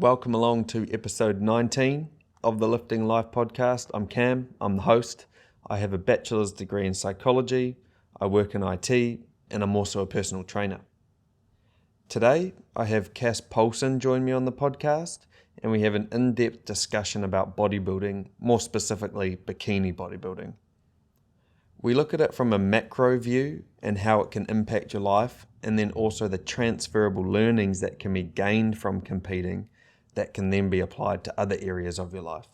Welcome along to episode 19 of the Lifting Life podcast. I'm Cam, I'm the host. I have a bachelor's degree in psychology, I work in IT, and I'm also a personal trainer. Today, I have Cass Poulson join me on the podcast, and we have an in-depth discussion about bodybuilding, more specifically bikini bodybuilding. We look at it from a macro view and how it can impact your life, and then also the transferable learnings that can be gained from competing that can then be applied to other areas of your life.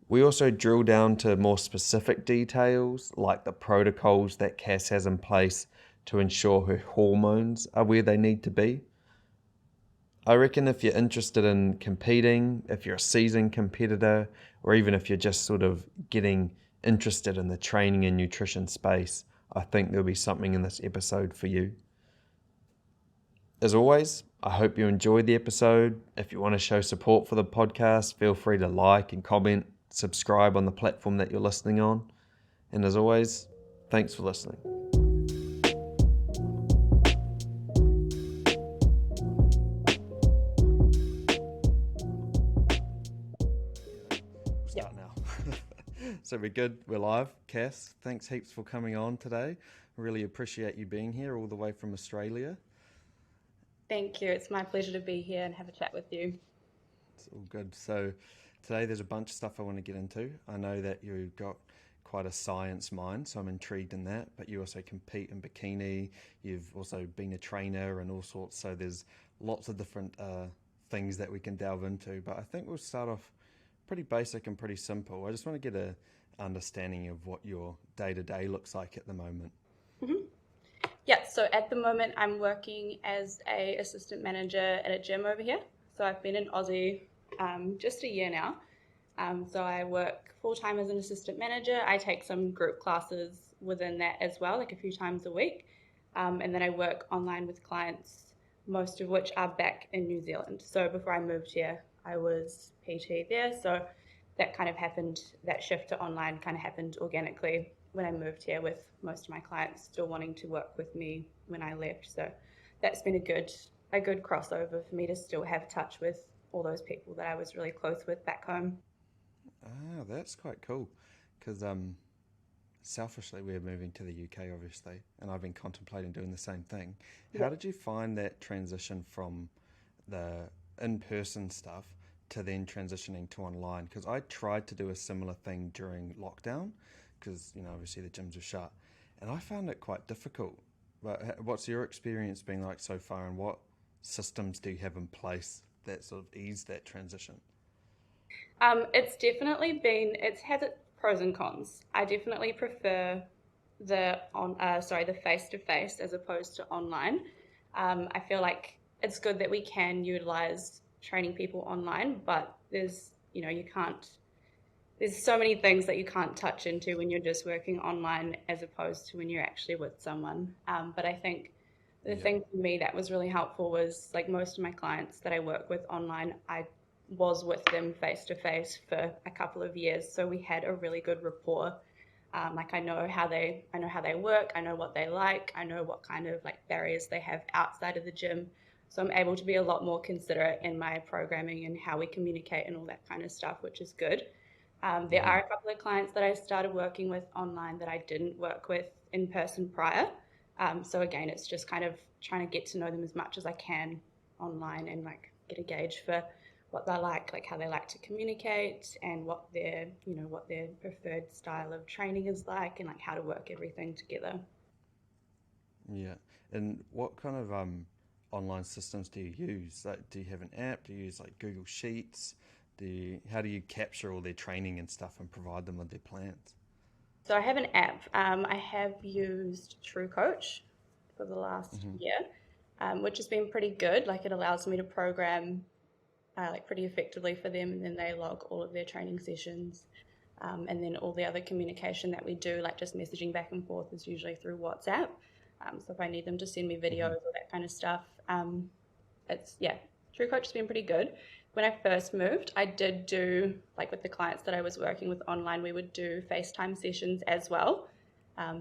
We also drill down to more specific details like the protocols that Cass has in place to ensure her hormones are where they need to be. I reckon if you're interested in competing, if you're a seasoned competitor, or even if you're just sort of getting interested in the training and nutrition space, I think there'll be something in this episode for you. As always, I hope you enjoyed the episode. If you want to show support for the podcast, feel free to like and comment, subscribe on the platform that you're listening on. And as always, thanks for listening. We'll start now. So we're good, we're live. Cass, thanks heaps for coming on today. Really appreciate you being here all the way from Australia. Thank you. It's my pleasure to be here and have a chat with you. It's all good. So today there's a bunch of stuff I want to get into. I know that you've got quite a science mind, so I'm intrigued in that, but you also compete in bikini. You've also been a trainer and all sorts, so there's lots of different things that we can delve into, but I think we'll start off pretty basic and pretty simple. I just want to get a understanding of what your day-to-day looks like at the moment. Mm-hmm. Yeah, so at the moment I'm working as a assistant manager at a gym over here. So I've been in Aussie just a year now. So I work full-time as an assistant manager. I take some group classes within that as well, like a few times a week. And then I work online with clients, most of which are back in New Zealand. So before I moved here, I was PT there. So that kind of happened, that shift to online kind of happened organically when I moved here, with most of my clients still wanting to work with me when I left. So that's been a good crossover for me to still have touch with all those people that I was really close with back home. Ah, that's quite cool, because selfishly we're moving to the UK obviously, and I've been contemplating doing the same thing. How did you find that transition from the in-person stuff to then transitioning to online? Because I tried to do a similar thing during lockdown, because obviously the gyms were shut, and I found it quite difficult. But what's your experience been like so far, and what systems do you have in place that sort of ease that transition? It's definitely it's had its pros and cons. I definitely prefer the face-to-face as opposed to online. I feel like it's good that we can utilize training people online, but there's so many things that you can't touch into when you're just working online as opposed to when you're actually with someone. But I think the thing for me that was really helpful was, like, most of my clients that I work with online, I was with them face to face for a couple of years, so we had a really good rapport. I know how they work, I know what they like, I know what kind of barriers they have outside of the gym. So I'm able to be a lot more considerate in my programming and how we communicate and all that kind of stuff, which is good. There are a couple of clients that I started working with online that I didn't work with in person prior. So again, it's just kind of trying to get to know them as much as I can online and get a gauge for what they like how they like to communicate, and what their preferred style of training is like, and how to work everything together. Yeah. And what kind of online systems do you use? Do you have an app? Do you use Google Sheets? How do you capture all their training and stuff and provide them with their plans? So I have an app. I have used True Coach for the last year, which has been pretty good. It allows me to program pretty effectively for them, and then they log all of their training sessions. And then all the other communication that we do, just messaging back and forth, is usually through WhatsApp. So if I need them to send me videos or that kind of stuff, True Coach has been pretty good. When I first moved, I did do, with the clients that I was working with online, we would do FaceTime sessions as well.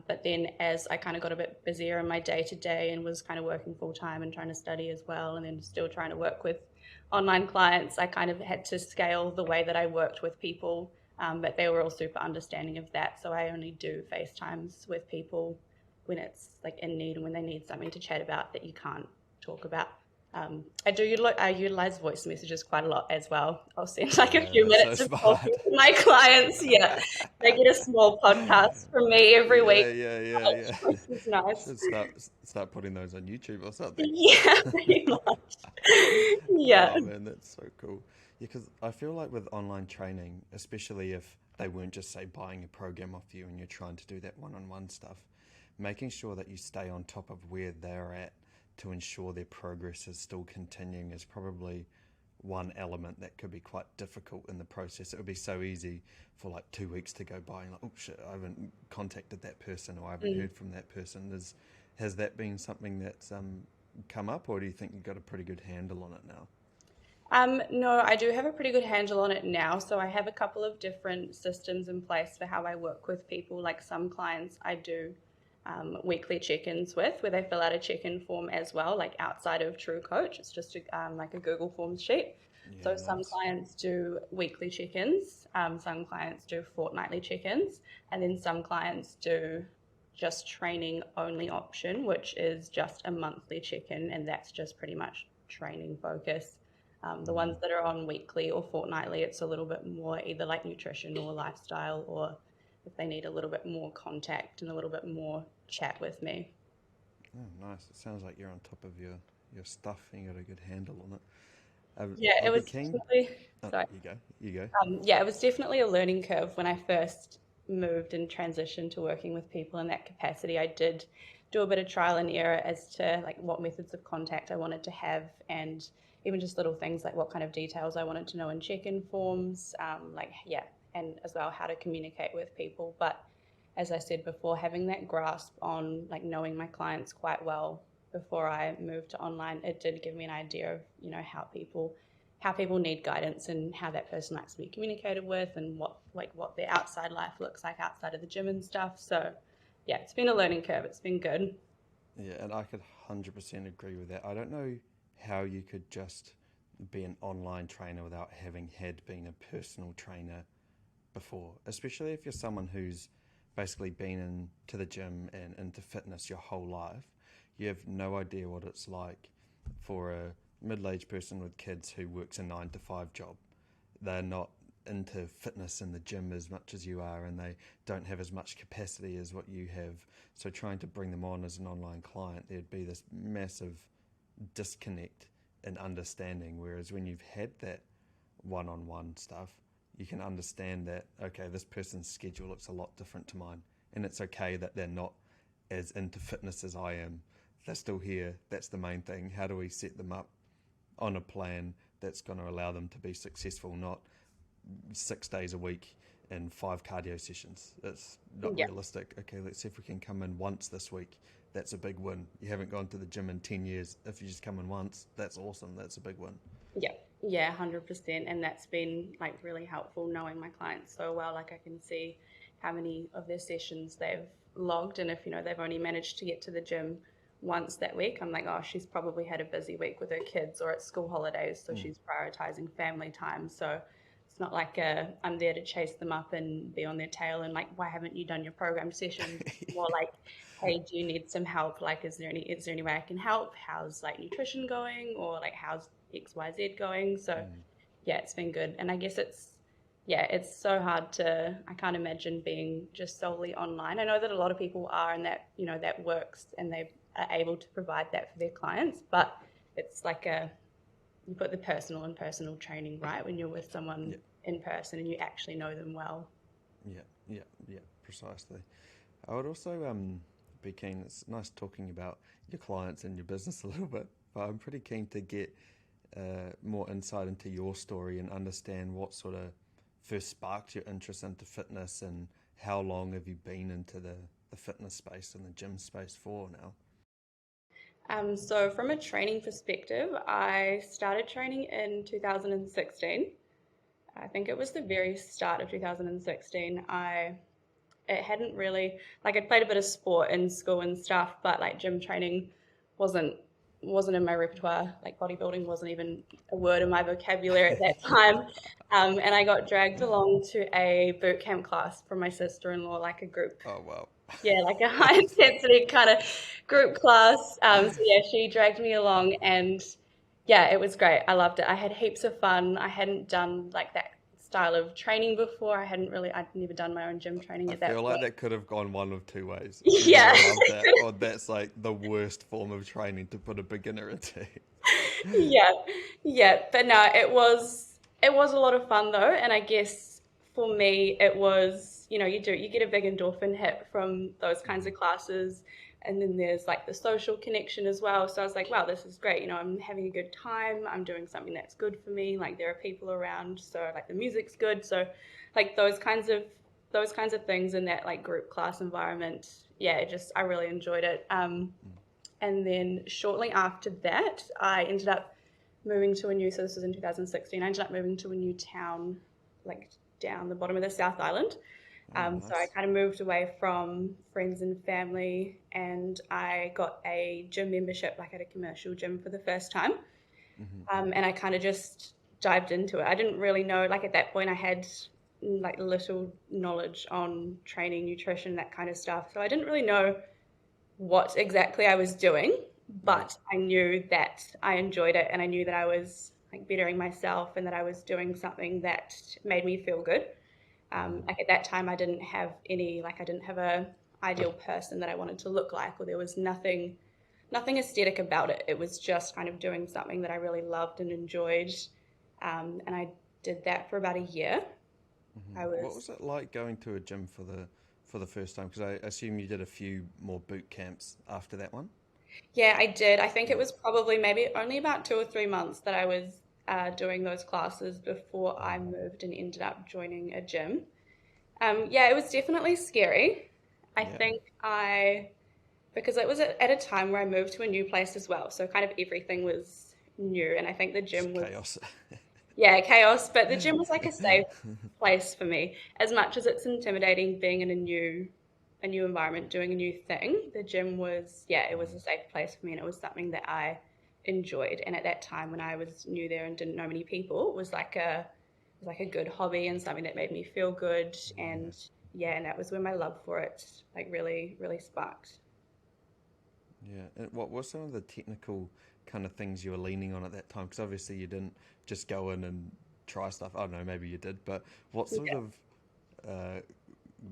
But then as I kind of got a bit busier in my day to day and was kind of working full time and trying to study as well, and then still trying to work with online clients, I kind of had to scale the way that I worked with people. But they were all super understanding of that. So I only do FaceTimes with people when it's like in need and when they need something to chat about that you can't talk about. I utilize voice messages quite a lot as well. I'll send like a Yeah, few that's so minutes of talking smart. to my clients. Yeah, they get a small podcast from me every week, Yeah, yeah, yeah, yeah. which is nice. Should start putting those on YouTube or something. Yeah, pretty much. Yeah. Oh man, that's so cool. Yeah, because I feel like with online training, especially if they weren't just say buying a program off you and you're trying to do that one-on-one stuff, making sure that you stay on top of where they're at to ensure their progress is still continuing is probably one element that could be quite difficult in the process. It would be so easy for like 2 weeks to go by and like, oh shit, I haven't contacted that person or I haven't Mm. heard from that person. Has that been something that's come up, or do you think you've got a pretty good handle on it now? No, I do have a pretty good handle on it now. So I have a couple of different systems in place for how I work with people. Like some clients I do weekly check-ins with where they fill out a check-in form as well, like outside of True Coach. It's just like a Google Forms sheet. Yeah, So some nice. clients do weekly check-ins, some clients do fortnightly check-ins, and then some clients do just training only option, which is just a monthly check-in, and that's just pretty much training focus. The Mm. ones that are on weekly or fortnightly, it's a little bit more either like nutrition or lifestyle, or if they need a little bit more contact and a little bit more chat with me. Oh, nice. It sounds like you're on top of your stuff and you got a good handle on it. Yeah, it I'd be was keen. definitely, Oh, sorry. you go. You go. Yeah, it was definitely a learning curve when I first moved and transitioned to working with people in that capacity. I did do a bit of trial and error as to like what methods of contact I wanted to have, and even just little things like what kind of details I wanted to know in check-in forms, like yeah, and as well how to communicate with people. But as I said before, having that grasp on like knowing my clients quite well before I moved to online, it did give me an idea of how people need guidance and how that person likes to be communicated with and what their outside life looks like outside of the gym and stuff. So yeah, it's been a learning curve. It's been good. Yeah, and I could 100% agree with that. I don't know how you could just be an online trainer without having had been a personal trainer before, especially if you're someone who's basically been into the gym and into fitness your whole life. You have no idea what it's like for a middle-aged person with kids who works a 9 to 5 job. They're not into fitness in the gym as much as you are, and they don't have as much capacity as what you have. So trying to bring them on as an online client, there'd be this massive disconnect in understanding. Whereas when you've had that one-on-one stuff, you can understand that, okay, this person's schedule looks a lot different to mine, and it's okay that they're not as into fitness as I am. They're still here. That's the main thing. How do we set them up on a plan that's going to allow them to be successful, not 6 days a week and 5 cardio sessions? It's not Yeah, realistic. Okay, let's see if we can come in once this week. That's a big win. You haven't gone to the gym in 10 years. If you just come in once, that's awesome. That's a big win. yeah, yeah, 100%. And that's been like really helpful knowing my clients so well. Like I can see how many of their sessions they've logged, and if they've only managed to get to the gym once that week, I'm like, oh, she's probably had a busy week with her kids or it's school holidays, so Mm. she's prioritizing family time. So it's not like I'm there to chase them up and be on their tail and like, why haven't you done your program sessions? More like, hey, do you need some help? Like, is there any way I can help? How's like nutrition going, or like how's XYZ going? So Mm. yeah, it's been good. And I guess it's so hard I can't imagine being just solely online. I know that a lot of people are, and that works and they are able to provide that for their clients, but it's like you put the personal and personal training right when you're with someone Yeah, in person and you actually know them well. yeah, yeah, yeah, precisely. I would also be keen. It's nice talking about your clients and your business a little bit, but I'm pretty keen to get more insight into your story and understand what sort of first sparked your interest into fitness, and how long have you been into the fitness space and the gym space for now? So from a training perspective, I started training in 2016. I think it was the very start of 2016. I it hadn't really, like, I'd played a bit of sport in school and stuff, but like gym training wasn't wasn't in my repertoire. Like bodybuilding wasn't even a word in my vocabulary at that time. And I got dragged along to a boot camp class from my sister-in-law, like a group, Oh wow. yeah, like a high intensity kind of group class. So yeah, she dragged me along, and yeah, it was great. I loved it. I had heaps of fun. I hadn't done like that style of training before. I'd never done my own gym training I at that feel like point. that could have gone one of two ways. Either Yeah. you love that, or that's like the worst form of training to put a beginner into. Yeah, yeah, but no, it was a lot of fun though, and I guess for me it was, you get a big endorphin hit from those kinds of classes, and then there's like the social connection as well. So I was like, wow, this is great. I'm having a good time. I'm doing something that's good for me. Like there are people around, so like the music's good. So like those kinds of things in that like group class environment, yeah, I really enjoyed it. And then shortly after that, I ended up moving to a new, so this was in 2016, I ended up moving to a new town, like down the bottom of the South Island. Oh, So I nice. kind of moved away from friends and family, and I got a gym membership, like at a commercial gym for the first time. Hmm. And I kind of just dived into it. I didn't really know, like at that point, I had like little knowledge on training, nutrition, that kind of stuff. So I didn't really know what exactly I was doing, Yeah. but I knew that I enjoyed it, and I knew that I was like bettering myself and that I was doing something that made me feel good. Hmm. Like at that time, I didn't have a ideal person that I wanted to look like, or there was nothing aesthetic about it. It was just kind of doing something that I really loved and enjoyed. And I did that for about a year. Hmm. I What was was it like going to a gym for the first time? Because I assume you did a few more boot camps after that one. Yeah, I did. I think it Yeah. was probably maybe only about 2 or 3 months that I was doing those classes before I Mm. moved and ended up joining a gym. Yeah, it was definitely scary. I Yeah. think because it was at a time where I moved to a new place as well. So kind of everything was new. And I think the Just gym was, chaos. yeah, chaos, but the gym was like a safe place for me. As much as it's intimidating being in a new environment, doing a new thing, the gym was, yeah, it was a Mm. safe place for me, and it was something that I enjoyed. And at that time when I was new there and didn't know many people, it was like a good hobby and something that made me feel good. Yeah. And yeah, and that was when my love for it like really, really sparked. Yeah. And what were some of the technical kind of things you were leaning on at that time? Because obviously you didn't just go in and try stuff. I don't know, maybe you did, but what sort Yeah. of uh,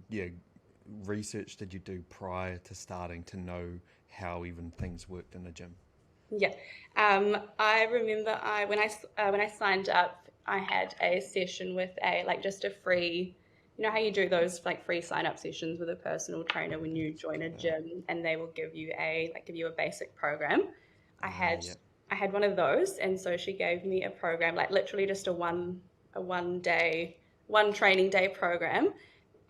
yeah research did you do prior to starting to know how even things worked in a gym? Yeah. I remember when I signed up, I had a session with a like just a free, how you do those like free sign up sessions with a personal trainer when you join a Uh, gym, and they will give you a basic program. I had yeah. I had one of those, and so she gave me a program, like literally just one training day program,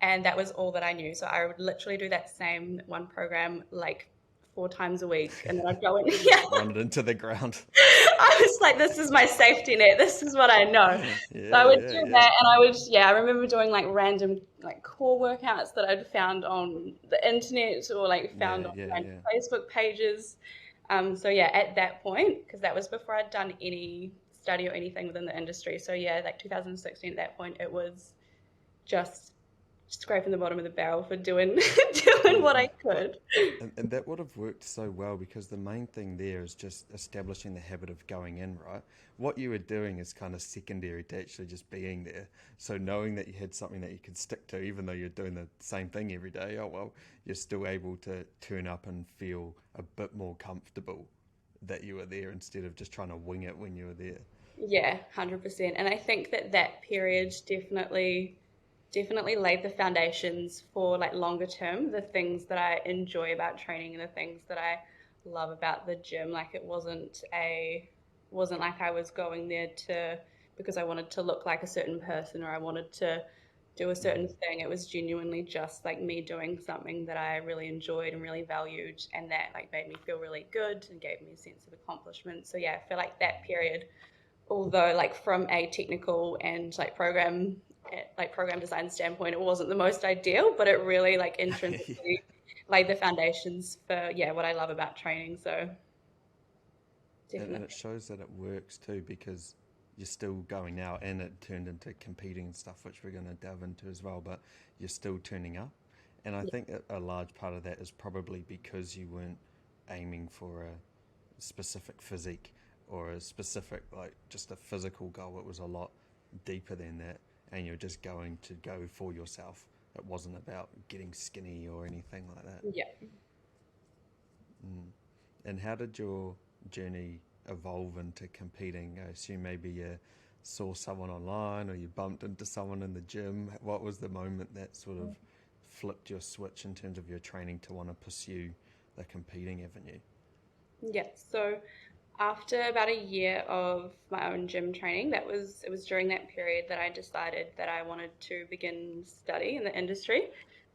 and that was all that I knew. So I would literally do that same one program like 4 times a week, and then I'd go in. Yeah, Run it into the ground. I was like, this is my safety net. This is what I know. So I Yeah, would yeah, do yeah. that, and I remember doing like random like core workouts that I'd found on the internet or like found Yeah, on yeah, random yeah. Facebook pages. So yeah, at that point, because that was before I'd done any study or anything within the industry. So yeah, like 2016, at that point, it was just scraping the bottom of the barrel for doing doing Yeah. what I But could. and that would have worked so well because the main thing there is just establishing the habit of going in, right? What you were doing is kind of secondary to actually just being there. So knowing that you had something that you could stick to, even though you're doing the same thing every day, oh well, you're still able to turn up and feel a bit more comfortable that you were there instead of just trying to wing it when you were there. Yeah, 100%. And I think that period definitely laid the foundations for like longer term, the things that I enjoy about training and the things that I love about the gym. Like it wasn't like I was going there to because I wanted to look like a certain person or I wanted to do a certain Hmm. thing. It was genuinely just like me doing something that I really enjoyed and really valued, and that like made me feel really good and gave me a sense of accomplishment. So yeah, I feel like that period, although like from a technical and like program like program design standpoint, it wasn't the most ideal, but it really like intrinsically laid the foundations for what I love about training. So And definitely. it shows that it works too, because you're still going out, and it turned into competing and stuff, which we're going to delve into as well, but you're still turning up. And I think a large part of that is probably because you weren't aiming for a specific physique or a specific, like, just a physical goal. It was a lot deeper than that, and you're just going to go for yourself. It wasn't about getting skinny or anything like that. Yeah. Mm. And how did your journey evolve into competing? I assume maybe you saw someone online, or you bumped into someone in the gym. What was the moment that sort of flipped your switch in terms of your training to want to pursue the competing avenue? Yeah. So after about a year of my own gym training, it was during that period that I decided that I wanted to begin study in the industry.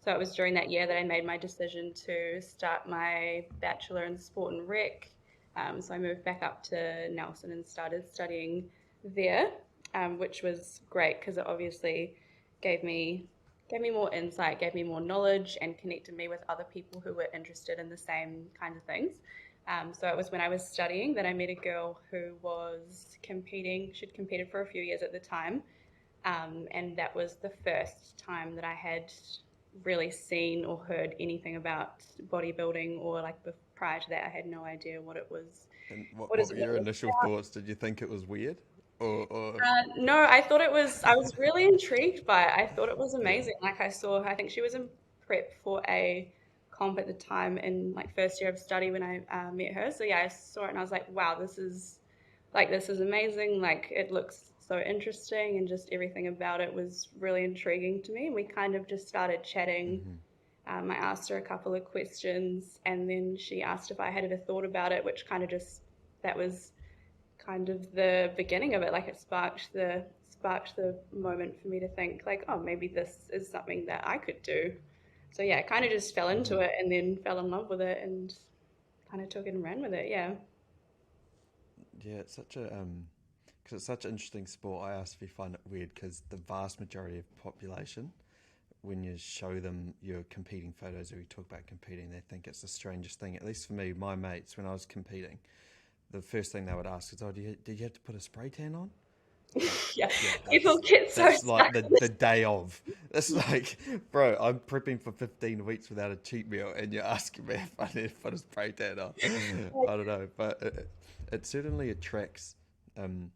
So it was during that year that I made my decision to start my bachelor in sport and rec. So I moved back up to Nelson and started studying there, which was great because it obviously gave me gave me more insight, gave me more knowledge, and connected me with other people who were interested in the same kind of things. So it was when I was studying that I met a girl who was competing. She'd competed for a few years at the time. And that was the first time that I had really seen or heard anything about bodybuilding, or like prior to that, I had no idea what it was. And What what is were what your it was initial thoughts? Did you think it was weird? Or No, I thought it was, I was really intrigued by it. I thought it was yeah. amazing. Like I think she was in prep for a comp at the time in like first year of study when I met her. So yeah, I saw it and I was like, wow, this is amazing. Like it looks so interesting, and just everything about it was really intriguing to me. And we kind of just started chatting. Hmm. I asked her a couple of questions, and then she asked if I had ever thought about it, which kind of just, that was kind of the beginning of it. Like it sparked the moment for me to think like, oh, maybe this is something that I could do. So yeah, I kind of just fell into Hmm. it and then fell in love with it and kind of took it and ran with it. Yeah. Yeah, it's such a because it's such an interesting sport. I asked if you find it weird, because the vast majority of population, when you show them your competing photos or you talk about competing, they think it's the strangest thing. At least for me, my mates, when I was competing, the first thing they would ask is, "Oh, did you have to put a spray tan on?" Like, Yeah. yeah, People get so that's like stuck the in this. the day of. It's like, bro, I'm prepping for 15 weeks without a cheat meal, and you're asking me if I need to put a spray tan on. I don't know, but it certainly attracts um,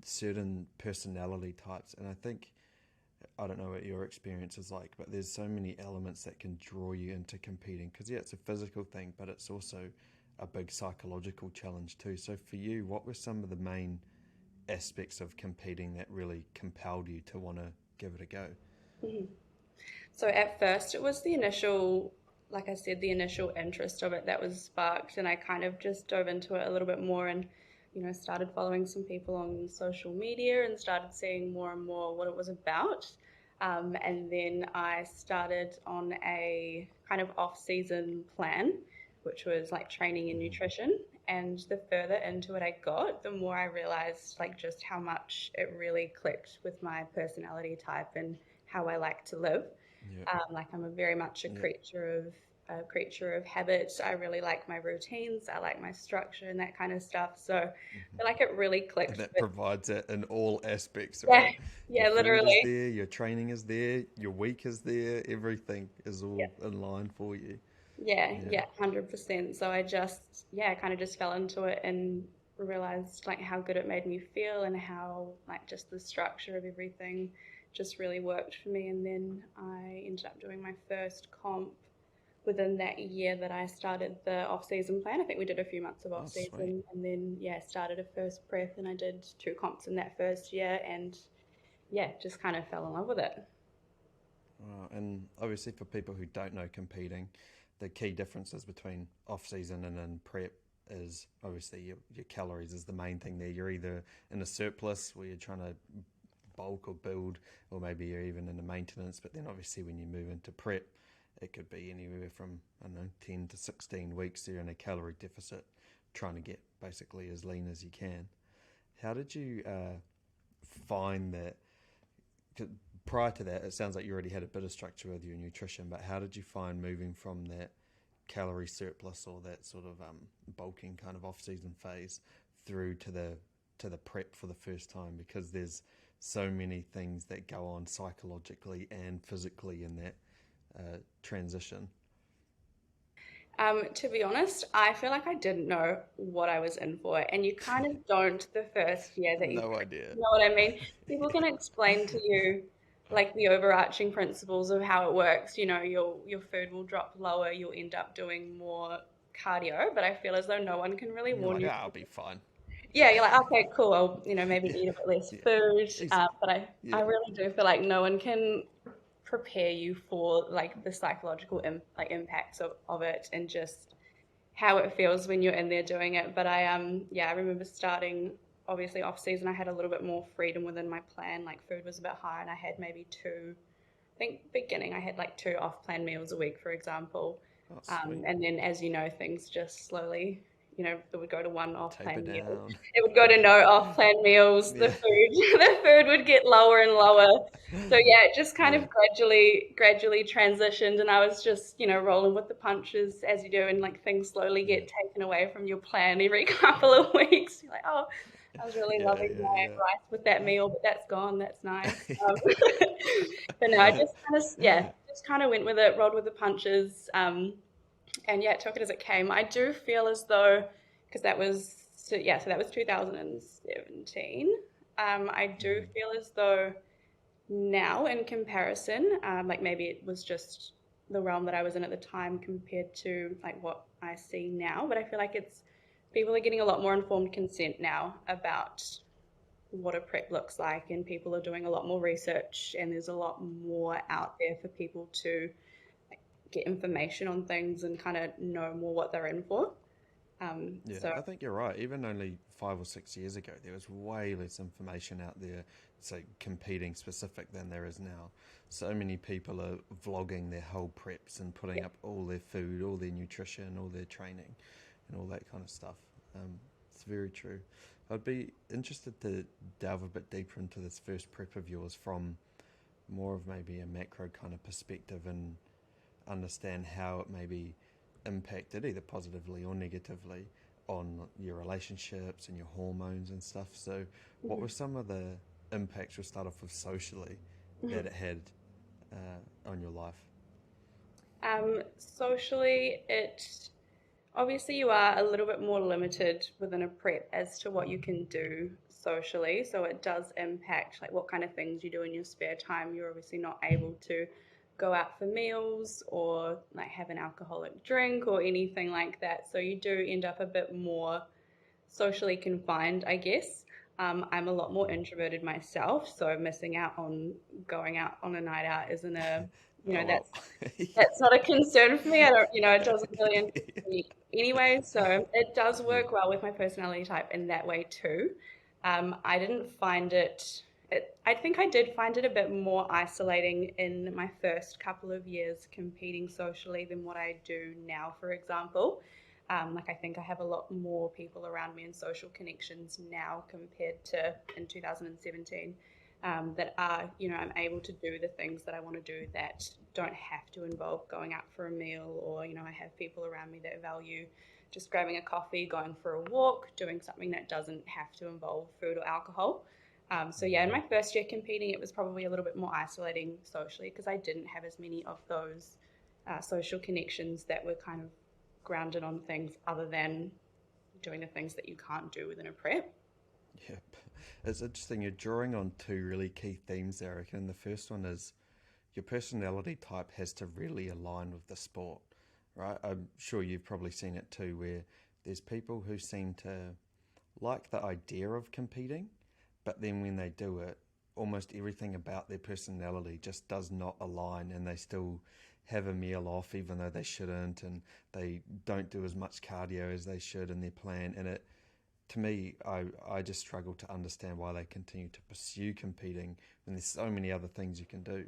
certain personality types, and I think, I don't know what your experience is like, but there's so many elements that can draw you into competing. Because yeah, it's a physical thing, but it's also a big psychological challenge too. So for you, what were some of the main aspects of competing that really compelled you to want to give it a go? Mhm. So at first it was the initial, like I said, the initial interest of it that was sparked, and I kind of just dove into it a little bit more and, started following some people on social media and started seeing more and more what it was about. And then I started on a kind of off-season plan, which was like training and Hmm. nutrition. And the further into it I got, the more I realized like just how much it really clicked with my personality type and how I like to live. Yeah, Like I'm a very much yeah. a creature of habit. I really like my routines. I like my structure and that kind of stuff. So I Hmm. feel like it really And clicked that with, provides it in all aspects, yeah, right? Your yeah, food is literally. there, your training is there, your week is there, everything is Yeah, all in line for you. yeah, Yeah. yeah, 100%. So I just, yeah, I kind of just fell into it and realized like how good it made me feel and how like just the structure of everything just really worked for me. And then I ended up doing my first comp within that year that I started the off season plan. I think we did a few months of Oh, off sweet. season, and then yeah, started a first prep, and I did two comps in that first year, and yeah, just kind of fell in love with it. And obviously, for people who don't know competing, the key differences between off season and in prep is obviously your calories is the main thing there. You're either in a surplus where you're trying to bulk or build, or maybe you're even in a maintenance. But then obviously, when you move into prep, it could be anywhere from, I don't know, 10 to 16 weeks. You're in a calorie deficit, trying to get basically as lean as you can. How did you find that prior to that, it sounds like you already had a bit of structure with your nutrition, but how did you find moving from that calorie surplus or that sort of bulking kind of off-season phase through to the prep for the first time? Because there's so many things that go on psychologically and physically in that transition. To be honest, I feel like I didn't know what I was in for, and you kind of don't the first year that you No prep. idea. You know what I mean? People can explain to you like the overarching principles of how it works. You know, your food will drop lower, you'll end up doing more cardio, but I feel as though no one can really And you're warn like, you. I'll be fine. Yeah, you're like, okay, cool. I'll, maybe Yeah, eat a bit less yeah, food. easy. But I Yeah, really do feel like no one can prepare you for like the psychological impacts of it and just how it feels when you're in there doing it. But I remember starting obviously off season. I had a little bit more freedom within my plan. Like food was a bit higher, and I had maybe two. I think beginning I had like two off-plan meals a week, for example. oh sweet. And then as you know, things just slowly, it would go to one Taper off-plan meal. down. It would go to no off-plan meals. The Yeah, food, the food would get lower and lower. So yeah, it just kind of yeah, gradually transitioned, and I was just, rolling with the punches as you do, and like things slowly yeah, get taken away from your plan every couple of weeks. You're like, oh, I was really yeah, loving my yeah, rice with that meal, but that's gone. That's nice. yeah. But no, I just kind of, yeah, just kind of went with it, rolled with the punches, and yeah, took it as it came. I do feel as though, because so that was 2017. I do Mhm. feel as though now, in comparison, like maybe it was just the realm that I was in at the time compared to like what I see now, but I feel like it's people are getting a lot more informed consent now about what a prep looks like, and people are doing a lot more research, and there's a lot more out there for people to like, get information on things and kind of know more what they're in for. Yeah, So I think you're right. Even only 5 or 6 years ago, there was way less information out there, say, competing specific than there is now. So many people are vlogging their whole preps and putting yeah. up all their food, all their nutrition, all their training, and all that kind of stuff. It's very true. I'd be interested to delve a bit deeper into this first prep of yours from more of maybe a macro kind of perspective and understand how it maybe impacted either positively or negatively on your relationships and your hormones and stuff. So, what were Mhm. some of the impacts, we'll start off with socially, that Mhm. it had on your life? Socially, it obviously you are a little bit more limited within a prep as to what you can do socially. So it does impact like what kind of things you do in your spare time. You're obviously not able to go out for meals or like have an alcoholic drink or anything like that. So you do end up a bit more socially confined, I guess. I'm a lot more introverted myself, so missing out on going out on a night out isn't a, Oh, well. that's not a concern for me. I don't, it doesn't really interest me anyway. So it does Yeah. work well with my personality type in that way too. I didn't find I think I did find it a bit more isolating in my first couple of years competing socially than what I do now, for example. Like I think I have a lot more people around me and social connections now compared to in 2017 that are, I'm able to do the things that I want to do that don't have to involve going out for a meal, or, I have people around me that value just grabbing a coffee, going for a walk, doing something that doesn't have to involve food or alcohol. So yeah, in my first year competing, it was probably a little bit more isolating socially because I didn't have as many of those social connections that were kind of grounded on things other than doing the things that you can't do within a prep. Yep. It's interesting. You're drawing on two really key themes, Eric. And the first one is your personality type has to really align with the sport, right? I'm sure you've probably seen it too, where there's people who seem to like the idea of competing, but then when they do it, almost everything about their personality just does not align, and they still have a meal off even though they shouldn't, and they don't do as much cardio as they should in their plan. And it, to me, I just struggle to understand why they continue to pursue competing when there's so many other things you can do.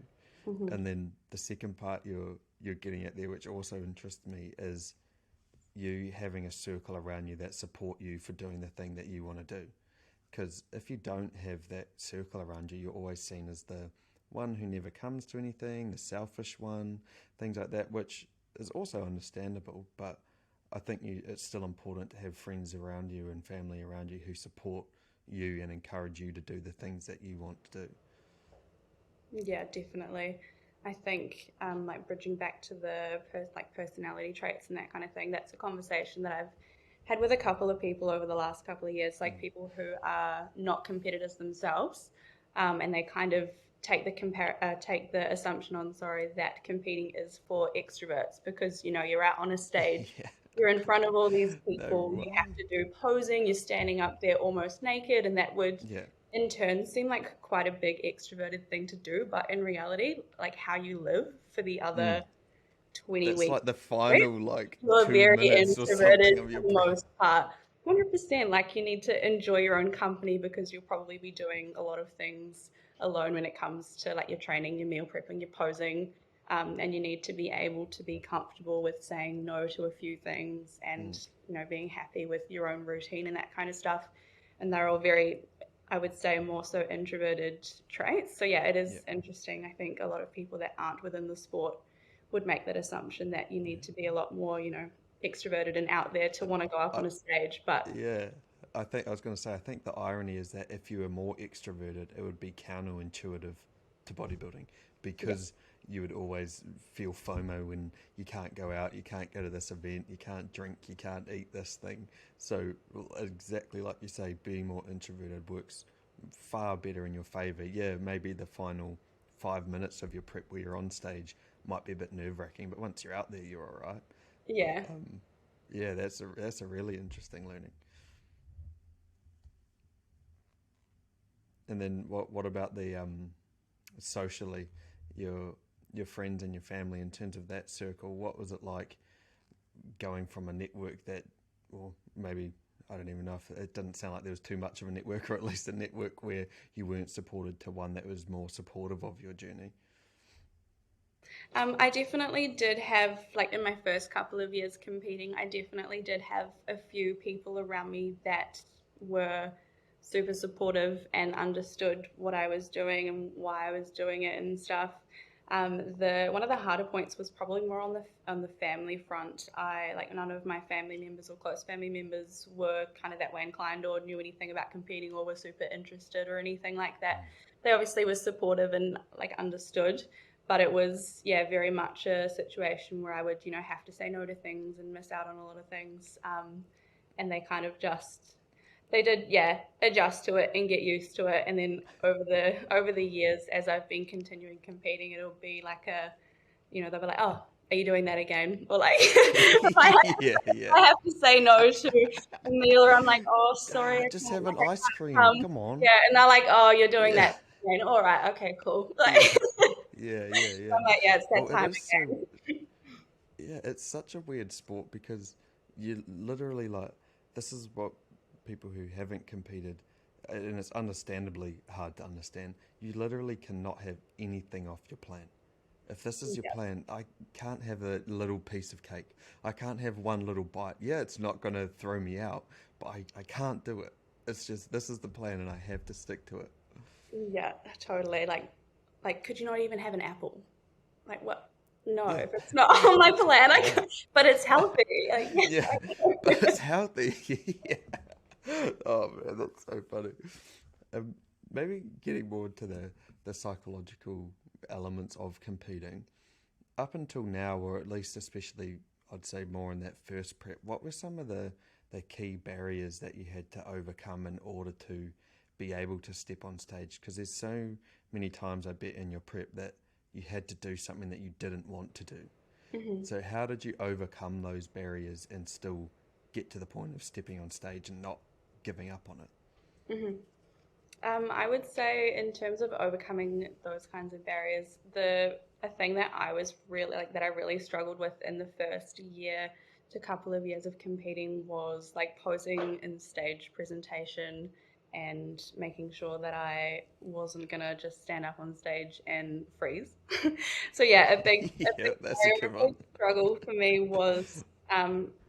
Mm-hmm. And then the second part you're getting at there, which also interests me, is you having a circle around you that support you for doing the thing that you want to do. Because if you don't have that circle around you, you're always seen as the one who never comes to anything, the selfish one, things like that, which is also understandable. But I think it's still important to have friends around you and family around you who support you and encourage you to do the things that you want to do. Yeah, definitely. I think like bridging back to the like personality traits and that kind of thing, that's a conversation that I've had with a couple of people over the last couple of years, like people who are not competitors themselves, and they kind of take the assumption on, sorry, that competing is for extroverts because you're out on a stage, Yeah, you're in front of all these no people, you have way. to do posing, you're standing up there almost naked, and that would Yeah. in turn seem like quite a big extroverted thing to do, but in reality, like how you live for the Mm. other 20 That's weeks like the straight, final like you're two very minutes or introverted something of for your the prep. most part. 100%, like you need to enjoy your own company because you'll probably be doing a lot of things alone when it comes to like your training, your meal prepping, your posing, and you need to be able to be comfortable with saying no to a few things Mm. and being happy with your own routine and that kind of stuff. And they're all very, I would say, more so introverted traits. So yeah, it Yeah. is interesting. I think a lot of people that aren't within the sport would make that assumption that you need to be a lot more, extroverted and out there to want to go up I, on a stage. But yeah. I was going to say, I think the irony is that if you were more extroverted, it would be counterintuitive to bodybuilding yeah, because you would always feel FOMO when you can't go out, you can't go to this event, you can't drink, you can't eat this thing. So, exactly like you say, being more introverted works far better in your favor. Yeah, maybe the final 5 minutes of your prep where you're on stage might be a bit nerve wracking, but once you're out there, you're all right. But yeah. yeah, that's a really interesting learning. And then what about the socially, your your friends and your family in terms of that circle? What was it like going from a network that, or maybe I don't even know if it didn't sound like there was too much of a network, or at least a network where you weren't supported, to one that was more supportive of your journey? I definitely did have, like, in my first couple of years competing, I definitely did have a few people around me that were super supportive and understood what I was doing and why I was doing it and stuff. The one of the harder points was probably more on the family front. I like none of my family members or close family members were kind of that way inclined or knew anything about competing or were super interested or anything like that. They obviously were supportive and like understood, but it was, yeah, very much a situation where I would have to say no to things and miss out on a lot of things, and they kind of just they did, yeah, adjust to it and get used to it. And then over the years, as I've been continuing competing, it'll be like they'll be like, oh, are you doing that again? Or like I Yeah, yeah. I have to say no to a meal, or I'm like, oh, sorry, I Just can't, have like an I ice can't cream. come. Come on. Yeah, and they're like, oh, you're doing Yeah, that again. All right, okay, cool. Like, yeah, I'm yeah, yeah, yeah. like, yeah, it's that Well, it time is so. again. Yeah, it's such a weird sport because you literally like, this is what people who haven't competed, and it's understandably hard to understand. You literally cannot have anything off your plan. If this is your Yeah, plan, I can't have a little piece of cake. I can't have one little bite. Yeah, it's not going to throw me out, but I can't do it. It's just, this is the plan and I have to stick to it. yeah, totally. Like, could you not even have an apple? Like, what? No, Yeah, if it's not yeah, on my it's plan, fine. but it's healthy. Like, yes, Yeah, but it's healthy. Yeah. Oh man, that's so funny. Um, Maybe getting more into the psychological elements of competing. Up until now, or at least especially, I'd say more in that first prep, what were some of the key barriers that you had to overcome in order to be able to step on stage? Because there's so many times I bet in your prep that you had to do something that you didn't want to do. hmm So how did you overcome those barriers and still get to the point of stepping on stage and not giving up on it? hmm I would say in terms of overcoming those kinds of barriers, the a thing that I was really like that I really struggled with in the first year to couple of years of competing was like posing in stage presentation and making sure that I wasn't gonna just stand up on stage and freeze. So yeah, a big Yeah, that's a area good of one. struggle for me was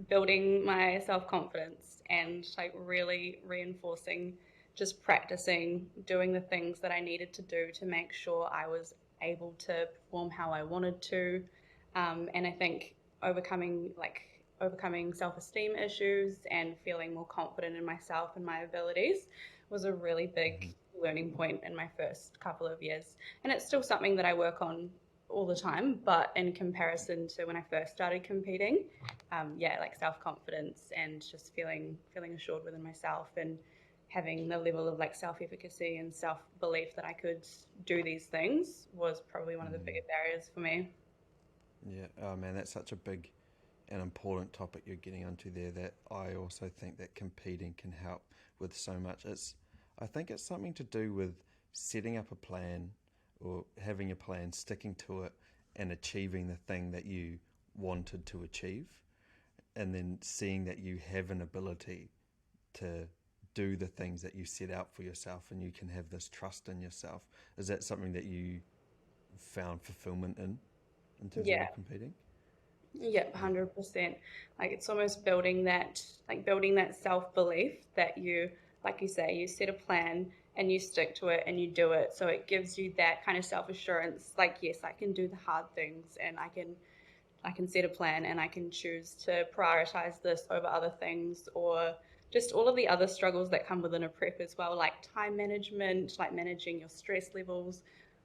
building my self confidence and like really reinforcing just practicing doing the things that I needed to do to make sure I was able to perform how I wanted to. And I think overcoming self-esteem issues and feeling more confident in myself and my abilities was a really big Mhm. learning point in my first couple of years. And it's still something that I work on all the time, but in comparison to when I first started competing, yeah, like self-confidence and just feeling assured within myself and having the level of like self-efficacy and self-belief that I could do these things was probably one of the Mm. bigger barriers for me. Yeah, oh man, that's such a big and important topic you're getting onto there that I also think that competing can help with so much. I think it's something to do with setting up a plan or having a plan, sticking to it, and achieving the thing that you wanted to achieve, and then seeing that you have an ability to do the things that you set out for yourself and you can have this trust in yourself. Is that something that you found fulfillment in terms of Yeah, your competing? yep, Yeah. 100%. Like it's almost building that self-belief that you, like you say, you set a plan and you stick to it and you do it. So it gives you that kind of self-assurance, like, yes, I can do the hard things and I can set a plan and I can choose to prioritize this over other things or just all of the other struggles that come within a prep as well, like time management, like managing your stress levels,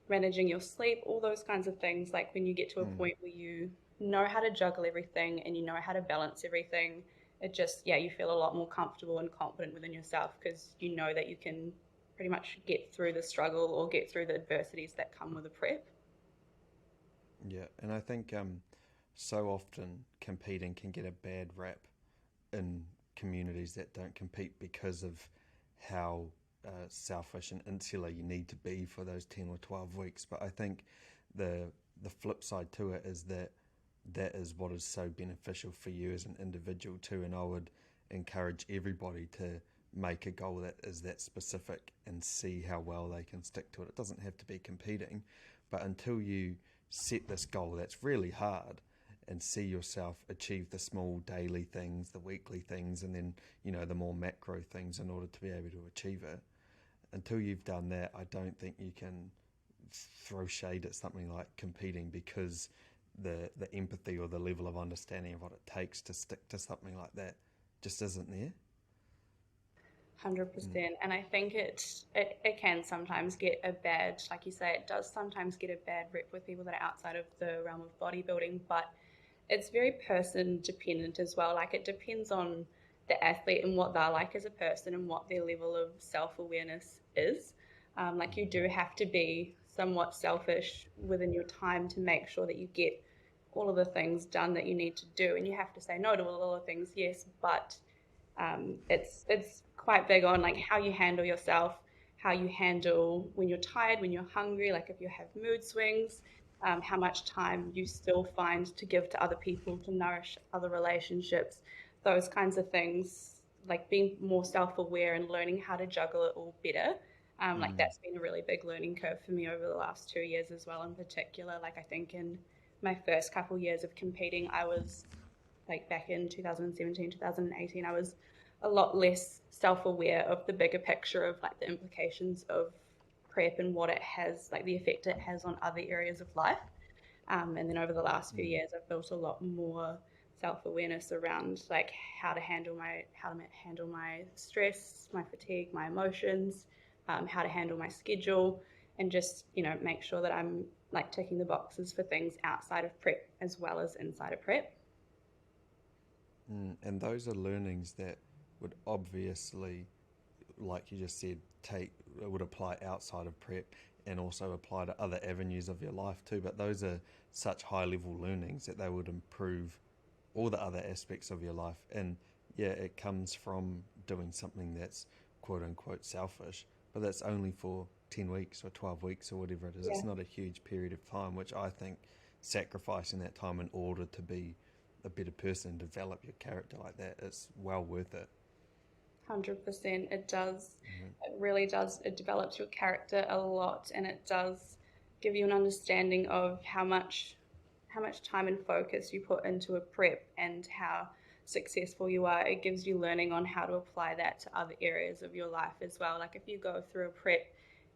managing your sleep, all those kinds of things. Like when you get to a Mm. point where you know how to juggle everything and you know how to balance everything, it just, yeah, you feel a lot more comfortable and confident within yourself because you know that you can pretty much get through the struggle or get through the adversities that come with a prep. Yeah, and I think so often competing can get a bad rap in communities that don't compete because of how selfish and insular you need to be for those 10 or 12 weeks. But I think the the flip side to it is that that is what is so beneficial for you as an individual too. And I would encourage everybody to make a goal that is that specific and see how well they can stick to it. It doesn't have to be competing, but until you set this goal that's really hard and see yourself achieve the small daily things, the weekly things, and then, the more macro things in order to be able to achieve it. Until you've done that, I don't think you can throw shade at something like competing because the empathy or the level of understanding of what it takes to stick to something like that just isn't there. Mm. 100%. And I think it can sometimes get a bad, like you say, it does sometimes get a bad rep with people that are outside of the realm of bodybuilding, but it's very person dependent as well. Like it depends on the athlete and what they're like as a person and what their level of self awareness is. Like you do have to be somewhat selfish within your time to make sure that you get all of the things done that you need to do, and you have to say no to all of the things, yes, but it's quite big on like how you handle yourself, how you handle when you're tired, when you're hungry, like if you have mood swings, how much time you still find to give to other people to nourish other relationships, those kinds of things, like being more self-aware and learning how to juggle it all better. Like Mm. that's been a really big learning curve for me over the last 2 years as well in particular. Like I think in my first couple years of competing, I was like back in 2017, 2018, I was a lot less self-aware of the bigger picture of like the implications of prep and what it has, like the effect it has on other areas of life. And then over the last few Mm. years, I've built a lot more self-awareness around like how to handle my stress, my fatigue, my emotions, how to handle my schedule, and just make sure that I'm like ticking the boxes for things outside of prep as well as inside of prep. Mm. And those are learnings that would obviously, like you just said, take would apply outside of prep and also apply to other avenues of your life too. But those are such high level learnings that they would improve all the other aspects of your life. And yeah, it comes from doing something that's quote unquote selfish, but that's only for 10 weeks or 12 weeks or whatever it is. Yeah. It's not a huge period of time, which I think sacrificing that time in order to be a better person and develop your character like that, it's well worth it. 100%. It does. Yeah. It really does. It develops your character a lot, and it does give you an understanding of how much time and focus you put into a prep, and how successful you are, it gives you learning on how to apply that to other areas of your life as well. Like if you go through a prep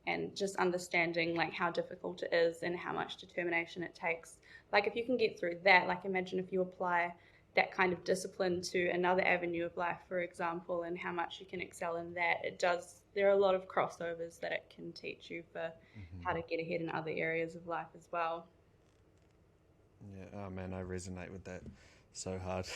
and just understanding like how difficult it is and how much determination it takes, like if you can get through that, like imagine if you apply that kind of discipline to another avenue of life, for example, and how much you can excel in that. It does, there are a lot of crossovers that it can teach you for how to get ahead in other areas of life as well. Yeah, oh man, I resonate with that so hard.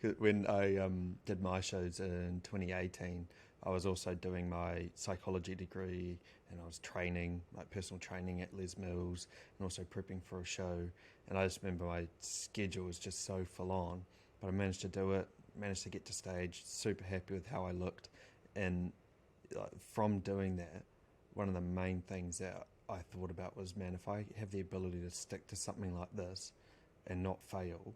'Cause when I did my shows in 2018, I was also doing my psychology degree and I was training, like personal training at Les Mills and also prepping for a show. And I just remember my schedule was just so full on, but I managed to do it, managed to get to stage, super happy with how I looked. And from doing that, one of the main things that I thought about was, man, if I have the ability to stick to something like this and not fail,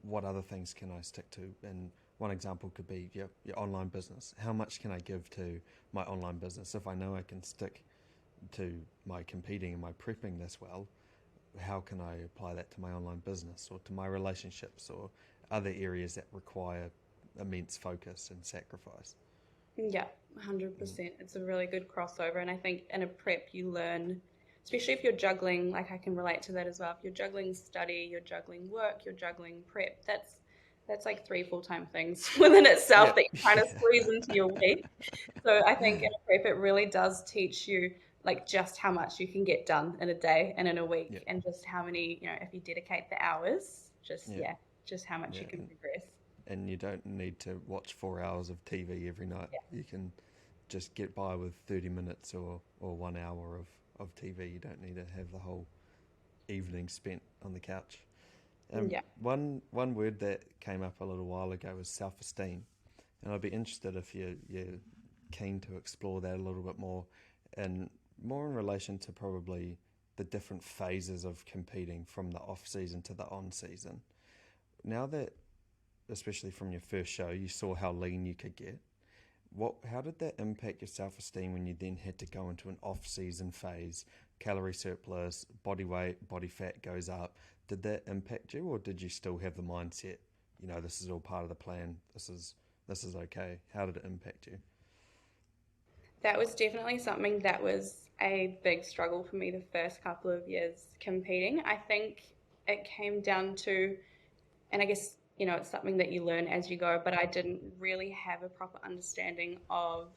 what other things can I stick to? And one example could be your online business. How much can I give to my online business? If I know I can stick to my competing and my prepping this well, how can I apply that to my online business or to my relationships or other areas that require immense focus and sacrifice? Yeah, Mm. 100%. It's a really good crossover. And I think in a prep, you learn, especially if you're juggling, like I can relate to that as well. If you're juggling study, you're juggling work, you're juggling prep, that's like three full-time things within itself Yeah, that you're trying to squeeze into yeah, your week. So I think in a prep, it really does teach you like just how much you can get done in a day and in a yeah, week, and just how many, if you dedicate the hours, just, yeah, yeah, just how much yeah. you can progress. And you don't need to watch 4 hours of TV every night. You can just get by with 30 minutes or 1 hour of TV. You don't need to have the whole evening spent on the couch. Yeah. One word that came up a little while ago was self-esteem, and I'd be interested if you're keen to explore that a little bit more, and more in relation to probably the different phases of competing from the off season to the on season. Now that, especially from your first show, you saw how lean you could get. How did that impact your self esteem when you then had to go into an off season phase? Calorie surplus, body weight, body fat goes up. Did that impact you, or did you still have the mindset? This is all part of the plan. This is okay. How did it impact you? That was definitely something that was a big struggle for me the first couple of years competing. I think it came down to, and I guess, it's something that you learn as you go, but I didn't really have a proper understanding of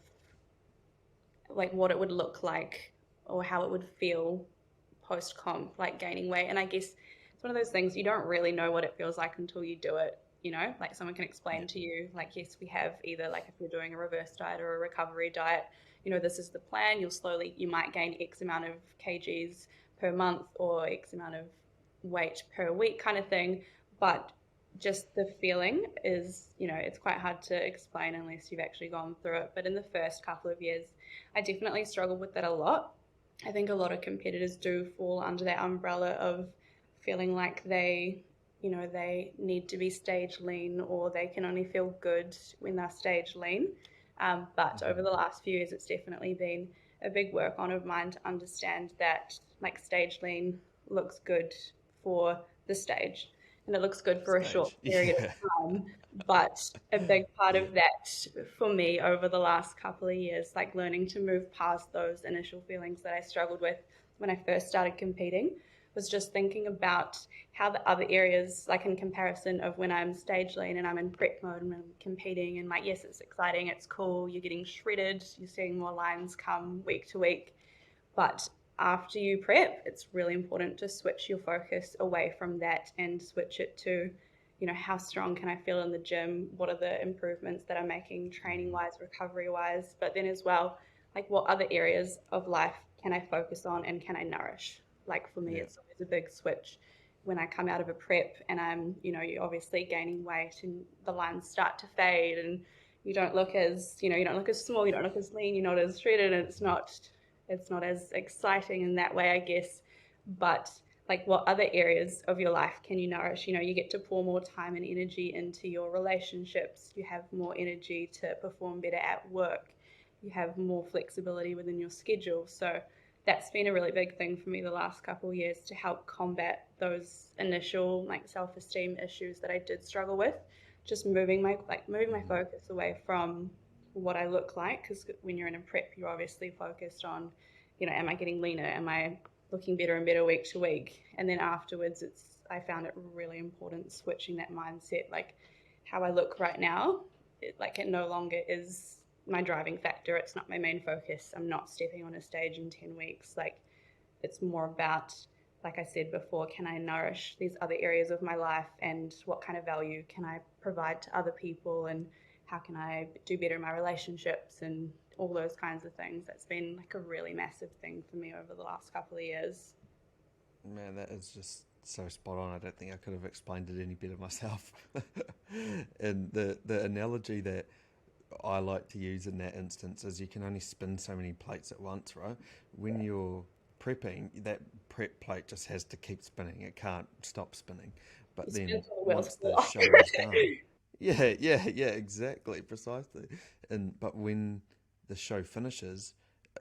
like what it would look like or how it would feel post comp, like gaining weight. And I guess it's one of those things you don't really know what it feels like until you do it. Like someone can Yeah, explain to you, like, yes, we have either like if you're doing a reverse diet or a recovery diet, this is the plan. You might gain X amount of kgs per month or X amount of weight per week kind of thing. But just the feeling is, it's quite hard to explain unless you've actually gone through it. But in the first couple of years, I definitely struggled with that a lot. I think a lot of competitors do fall under that umbrella of feeling like they need to be stage lean or they can only feel good when they're stage lean. But over hmm, the last few years, it's definitely been a big work on of mine to understand that like stage lean looks good for the stage and it looks good for a short stage. period Yeah, of time. But a big part yeah, of that for me over the last couple of years, like learning to move past those initial feelings that I struggled with when I first started competing, was just thinking about how the other areas, like in comparison of when I'm stage lean and I'm in prep mode and I'm competing, and like, yes, it's exciting, it's cool, you're getting shredded, you're seeing more lines come week to week. But after you prep, it's really important to switch your focus away from that and switch it to, how strong can I feel in the gym? What are the improvements that I'm making training hmm, wise, recovery wise? But then as well, like what other areas of life can I focus on and can I nourish? Like for me, yeah, it's always a big switch when I come out of a prep and I'm, you're obviously gaining weight and the lines start to fade and you don't look as, you don't look as small, you don't look as lean, you're not as shredded, and it's not as exciting in that way, I guess. But like, what other areas of your life can you nourish? You get to pour more time and energy into your relationships. You have more energy to perform better at work. You have more flexibility within your schedule. So that's been a really big thing for me the last couple of years to help combat those initial like self-esteem issues that I did struggle with. just moving my focus away from what I look like, because when you're in a prep, you're obviously focused on, am I getting leaner? Am I looking better and better week to week? And then afterwards, I found it really important switching that mindset, like how I look right now, it no longer is my driving factor. It's not my main focus. I'm not stepping on a stage in 10 weeks. Like, it's more about, like I said before, can I nourish these other areas of my life, and what kind of value can I provide to other people, and how can I do better in my relationships and all those kinds of things. That's been like a really massive thing for me over the last couple of years. Man, that is just so spot on. I don't think I could have explained it any better myself. And the analogy that I like to use in that instance is you can only spin so many plates at once, right? When you're prepping, that prep plate just has to keep spinning. It can't stop spinning. But It's been then until the wheels once fall the off. show is done, yeah, exactly, precisely. And but when the show finishes,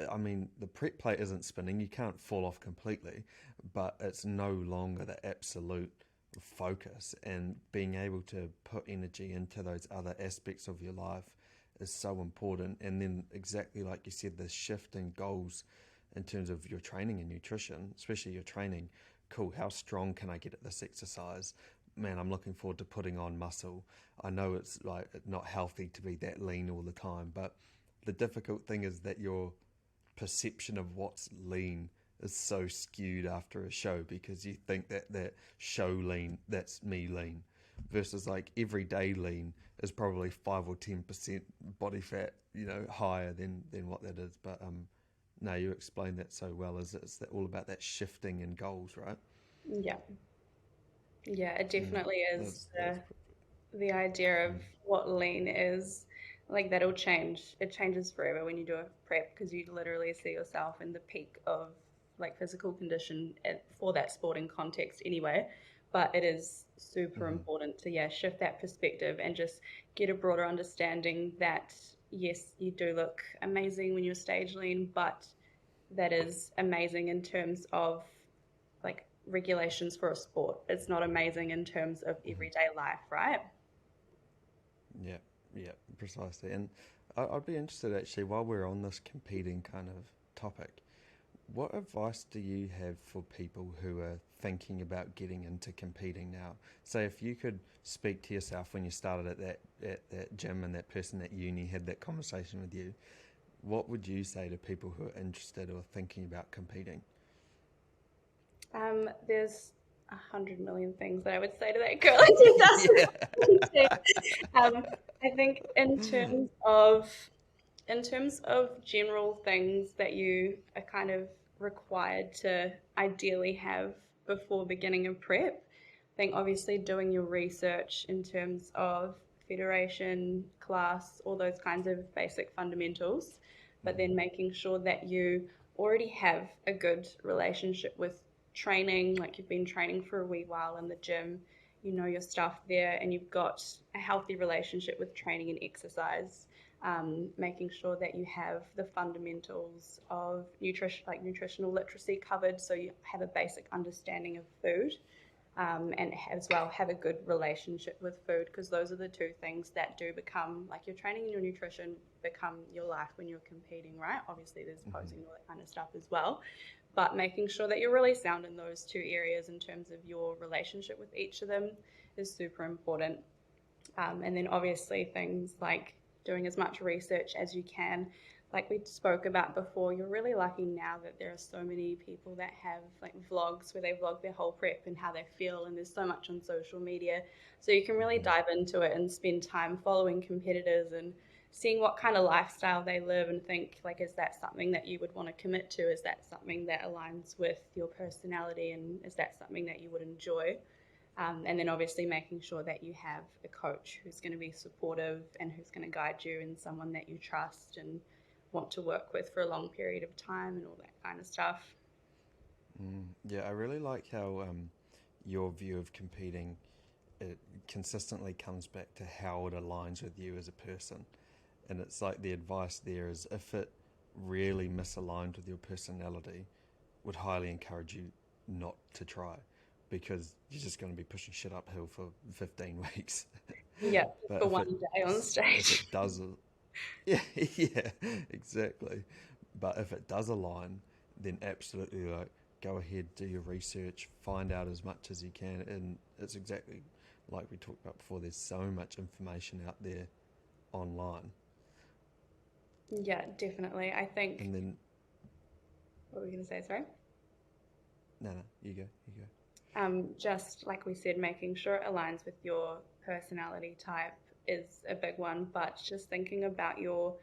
I mean, the prep plate isn't spinning. You can't fall off completely, but it's no longer the absolute focus. And being able to put energy into those other aspects of your life is so important. And then, exactly like you said, the shift in goals in terms of your training and nutrition, especially your training. Cool, how strong can I get at this exercise? Man, I'm looking forward to putting on muscle. I know it's like not healthy to be that lean all the time, but the difficult thing is that your perception of what's lean is so skewed after a show, because you think that that show lean, that's me lean, versus like everyday lean is probably 5 or 10% body fat, higher than what that is. But no, you explained that so well. Is it's that all about that shifting in goals, right? Yeah, yeah, it Mm, definitely is. that's perfect. The idea of Mm, what lean is, like, that'll change. It changes forever when you do a prep, because you literally see yourself in the peak of like physical condition for that sporting context anyway. But it is super mm, important to, yeah, shift that perspective and just get a broader understanding that yes, you do look amazing when you're stage lean, but that is amazing in terms of like regulations for a sport. It's not amazing in terms of mm. everyday life, right? Yeah, yeah, precisely. And I'd be interested actually, while we're on this competing kind of topic, what advice do you have for people who are thinking about getting into competing now? Say if you could speak to yourself when you started at that gym, and that person at uni had that conversation with you, what would you say to people who are interested or thinking about competing? There's 100 million things that I would say to that girl in Yeah. 2017. I think in terms of general things that you are kind of required to ideally have before beginning a prep, I think obviously doing your research in terms of federation, class, all those kinds of basic fundamentals, but Mhm. then making sure that you already have a good relationship with training, like you've been training for a wee while in the gym, you know your stuff there, and you've got a healthy relationship with training and exercise. Making sure that you have the fundamentals of nutrition, like nutritional literacy, covered, so you have a basic understanding of food, and as well have a good relationship with food, because those are the two things that do become, like, your training and your nutrition become your life when you're competing, right? Obviously there's Mhm. posing and all that kind of stuff as well, but making sure that you're really sound in those two areas in terms of your relationship with each of them is super important. And then obviously things like doing as much research as you can. Like we spoke about before, you're really lucky now that there are so many people that have like vlogs where they vlog their whole prep and how they feel, and there's so much on social media. So you can really Mhm. dive into it and spend time following competitors and seeing what kind of lifestyle they live, and think like, is that something that you would want to commit to? Is that something that aligns with your personality, and is that something that you would enjoy? And then obviously making sure that you have a coach who's going to be supportive and who's going to guide you, and someone that you trust and want to work with for a long period of time, and all that kind of stuff. Yeah, I really like how your view of competing, it consistently comes back to how it aligns with you as a person. And it's like the advice there is, if it really misaligned with your personality, would highly encourage you not to try. because you're just going to be pushing shit uphill for 15 weeks. Yeah, But for one day on if stage. it does, yeah, yeah, exactly. But if it does align, then absolutely like go ahead, do your research, find out as much as you can, and it's exactly like we talked about before. There's so much information out there online, Yeah, definitely. I think, and then what were we going to say, sorry? no, no, you go, you go. Just like we said, making sure it aligns with your personality type is a big one, but just thinking about your,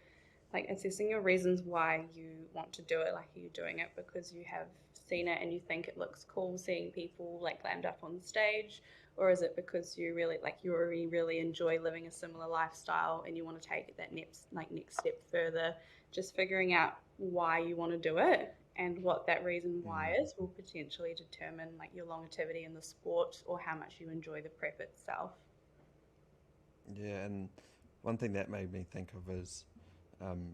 like assessing your reasons why you want to do it. Like, are you doing it because you have seen it and you think it looks cool seeing people like land up on stage? Or is it because you really like you already really enjoy living a similar lifestyle and you want to take it that next step further? Just figuring out why you want to do it and what that reason why Mm. is will potentially determine like your longevity in the sport or how much you enjoy the prep itself. Yeah, and one thing that made me think of is um,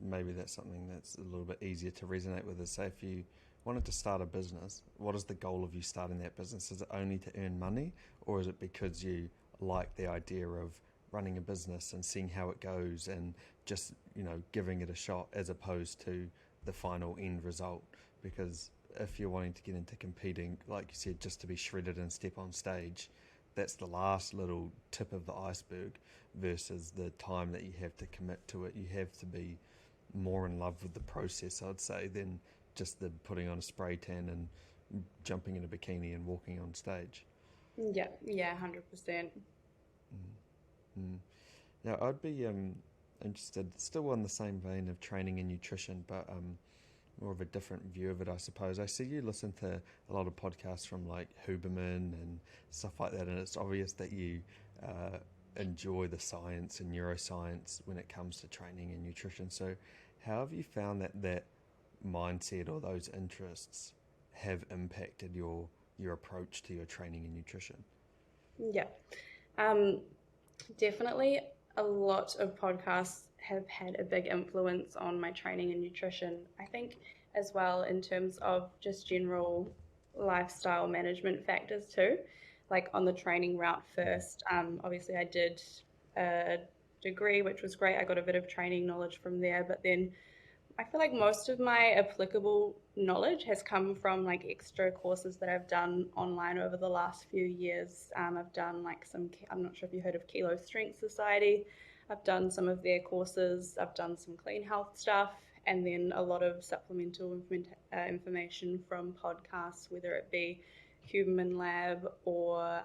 maybe that's something that's a little bit easier to resonate with is say if you wanted to start a business, what is the goal of you starting that business? Is it only to earn money, or is it because you like the idea of running a business and seeing how it goes and just, giving it a shot as opposed to the final end result? Because if you're wanting to get into competing, like you said, just to be shredded and step on stage, that's the last little tip of the iceberg versus the time that you have to commit to it. You have to be more in love with the process, I'd say, than just the putting on a spray tan and jumping in a bikini and walking on stage. Yeah, yeah, 100%. Mm. Now, I'd be interested, still on the same vein of training and nutrition, but more of a different view of it, I suppose. I see you listen to a lot of podcasts from like Huberman and stuff like that, and it's obvious that you uh, enjoy the science and neuroscience when it comes to training and nutrition. So, how have you found that mindset or those interests have impacted your approach to your training and nutrition? Yeah. Um, Definitely a lot of podcasts have had a big influence on my training and nutrition. I think as well in terms of just general lifestyle management factors too. Like on the training route first, obviously I did a degree, which was great. I got a bit of training knowledge from there, but then I feel like most of my applicable knowledge has come from like extra courses that I've done online over the last few years. I've done like I'm not sure if you heard of Kilo Strength Society. I've done some of their courses. I've done some clean health stuff, and then a lot of supplemental information from podcasts, whether it be Human Lab or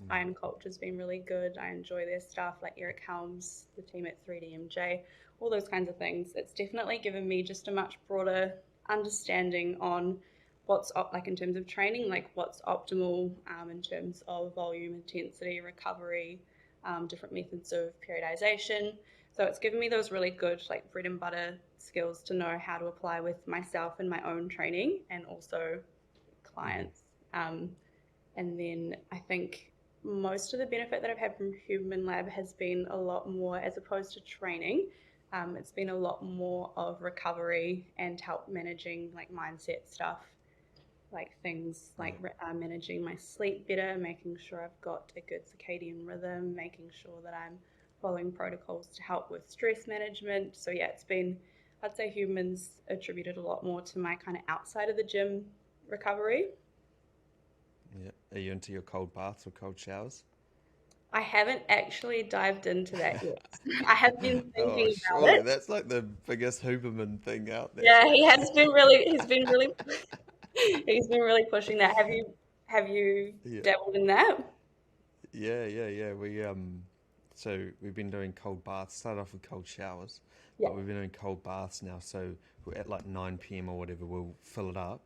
Mm. Iron Culture's been really good. I enjoy their stuff, like Eric Helms, the team at 3DMJ, all those kinds of things. It's definitely given me just a much broader understanding on like in terms of training, like what's optimal in terms of volume, intensity, recovery, different methods of periodization. So it's given me those really good like bread and butter skills to know how to apply with myself and my own training and also Mm-hmm. clients. And then I think most of the benefit that I've had from Human Lab has been a lot more, as opposed to training, it's been a lot more of recovery and help managing like mindset stuff, like things like Yeah. managing my sleep better, making sure I've got a good circadian rhythm, making sure that I'm following protocols to help with stress management. So yeah, I'd say humans attributed a lot more to my kind of outside of the gym recovery. Yeah. Are you into your cold baths or cold showers? I haven't actually dived into that yet. I have been Oh, thinking about surely it. that's like the biggest Huberman thing out there. Yeah, he's been really pushing that. Have you Yeah. dabbled in that? Yeah. So we've been doing cold baths. Started off with cold showers, Yeah. but we've been doing cold baths now. So we're at like 9 p.m. or whatever. We'll fill it up,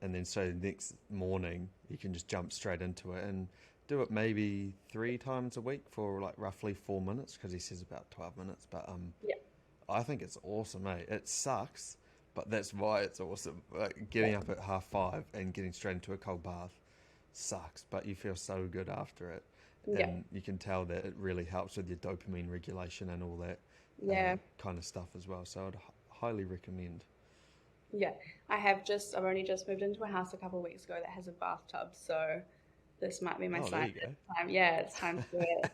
and then so next morning you can just jump straight into it and do it maybe 3 times a week for like roughly 4 minutes because he says about 12 minutes. But Yeah. I think it's awesome, mate. It sucks, but that's why it's awesome. Like getting up at 5:30 and getting straight into a cold bath sucks, but you feel so good after it, Yeah. and you can tell that it really helps with your dopamine regulation and all that Yeah. kind of stuff as well. So I'd highly recommend. Yeah, I've only just moved into a house a couple of weeks ago that has a bathtub, so this might be my Oh, there sign you that go. it's time. Yeah, it's time to do it.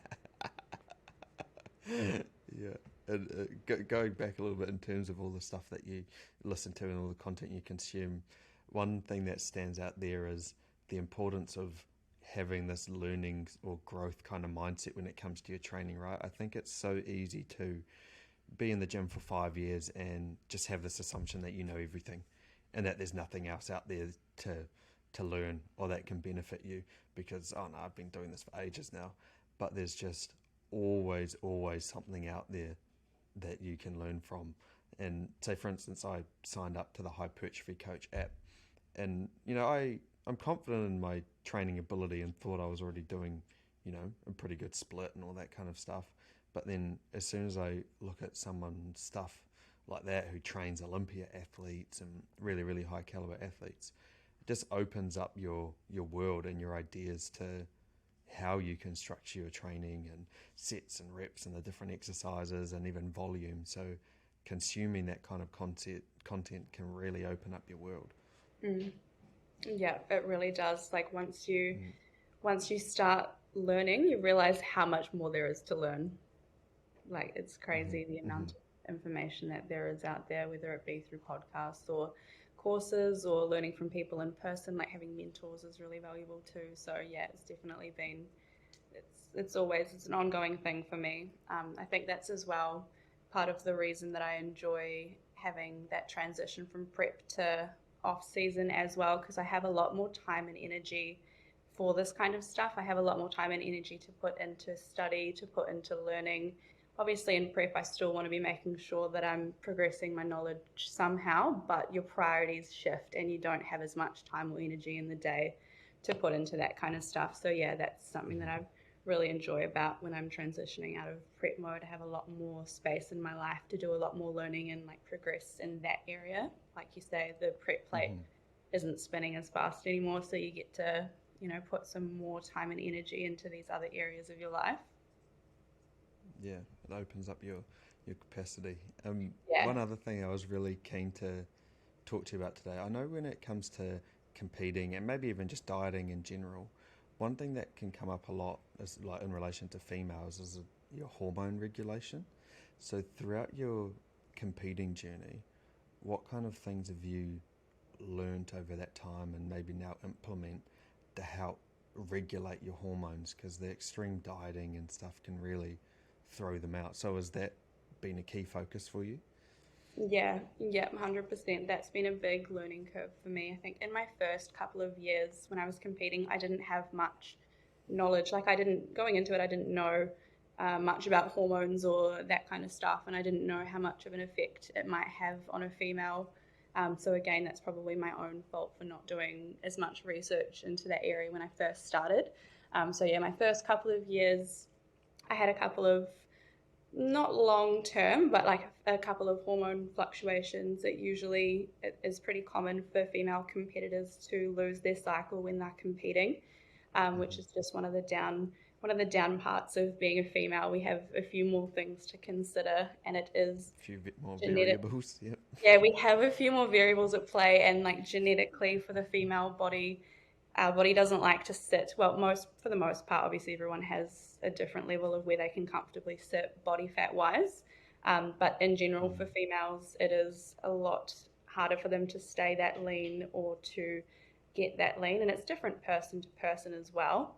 Yeah. And going back a little bit in terms of all the stuff that you listen to and all the content you consume, one thing that stands out there is the importance of having this learning or growth kind of mindset when it comes to your training, right? I think it's so easy to be in the gym for 5 years and just have this assumption that you know everything and that there's nothing else out there to learn or that can benefit you because, oh no, I've been doing this for ages now. But there's just always something out there that you can learn from. And say, for instance, I signed up to the Hypertrophy Coach app, and I'm confident in my training ability and thought I was already doing a pretty good split and all that kind of stuff. But then as soon as I look at someone's stuff like that who trains Olympia athletes and really high caliber athletes, it just opens up your world and your ideas to how you can structure your training and sets and reps and the different exercises and even volume. So consuming that kind of content can really open up your world. Mm. Yeah, it really does. Like Mm. once you start learning, you realize how much more there is to learn. Like it's Hmm. crazy the Hmm. amount of information that there is out there, whether it be through podcasts or courses or learning from people in person. Like having mentors is really valuable too. So yeah, it's definitely been it's an ongoing thing for me. I think that's as well part of the reason that I enjoy having that transition from prep to off season as well, because I have a lot more time and energy for this kind of stuff. I have a lot more time and energy to put into study, to put into learning. Obviously, in prep, I still want to be making sure that I'm progressing my knowledge somehow, but your priorities shift and you don't have as much time or energy in the day to put into that kind of stuff. So, yeah, that's something that Hmm. I've really enjoy about when I'm transitioning out of prep mode. I have a lot more space in my life to do a lot more learning and like progress in that area. Like you say, the prep plate Hmm. isn't spinning as fast anymore, so you get to, put some more time and energy into these other areas of your life. Yeah, it opens up your capacity. Yeah. One other thing I was really keen to talk to you about today. I know when it comes to competing and maybe even just dieting in general, one thing that can come up a lot is like in relation to females is your hormone regulation. So throughout your competing journey, what kind of things have you learned over that time and maybe now implement to help regulate your hormones? Because the extreme dieting and stuff can really throw them out. So has that been a key focus for you? Yeah, 100%. That's been a big learning curve for me. I think in my first couple of years when I was competing, I didn't have much knowledge. Like, going into it, I didn't know much about hormones or that kind of stuff, and I didn't know how much of an effect it might have on a female. So, again, that's probably my own fault for not doing as much research into that area when I first started. So, yeah, my first couple of years, I had a couple of not long term, but like a couple of hormone fluctuations. It is pretty common for female competitors to lose their cycle when they're competing, which is Hmm. just one of the down parts of being a female. We have a few more things to consider, and it is A few bit more genetic. variables. Yep. Yeah, we have a few more variables at play, and like genetically for the female body, our body doesn't like to sit. Well, most for the most part, obviously, everyone has a different level of where they can comfortably sit body fat wise. But in general, for Mm. females, it is a lot harder for them to stay that lean or to get that lean, and it's different person to person as well.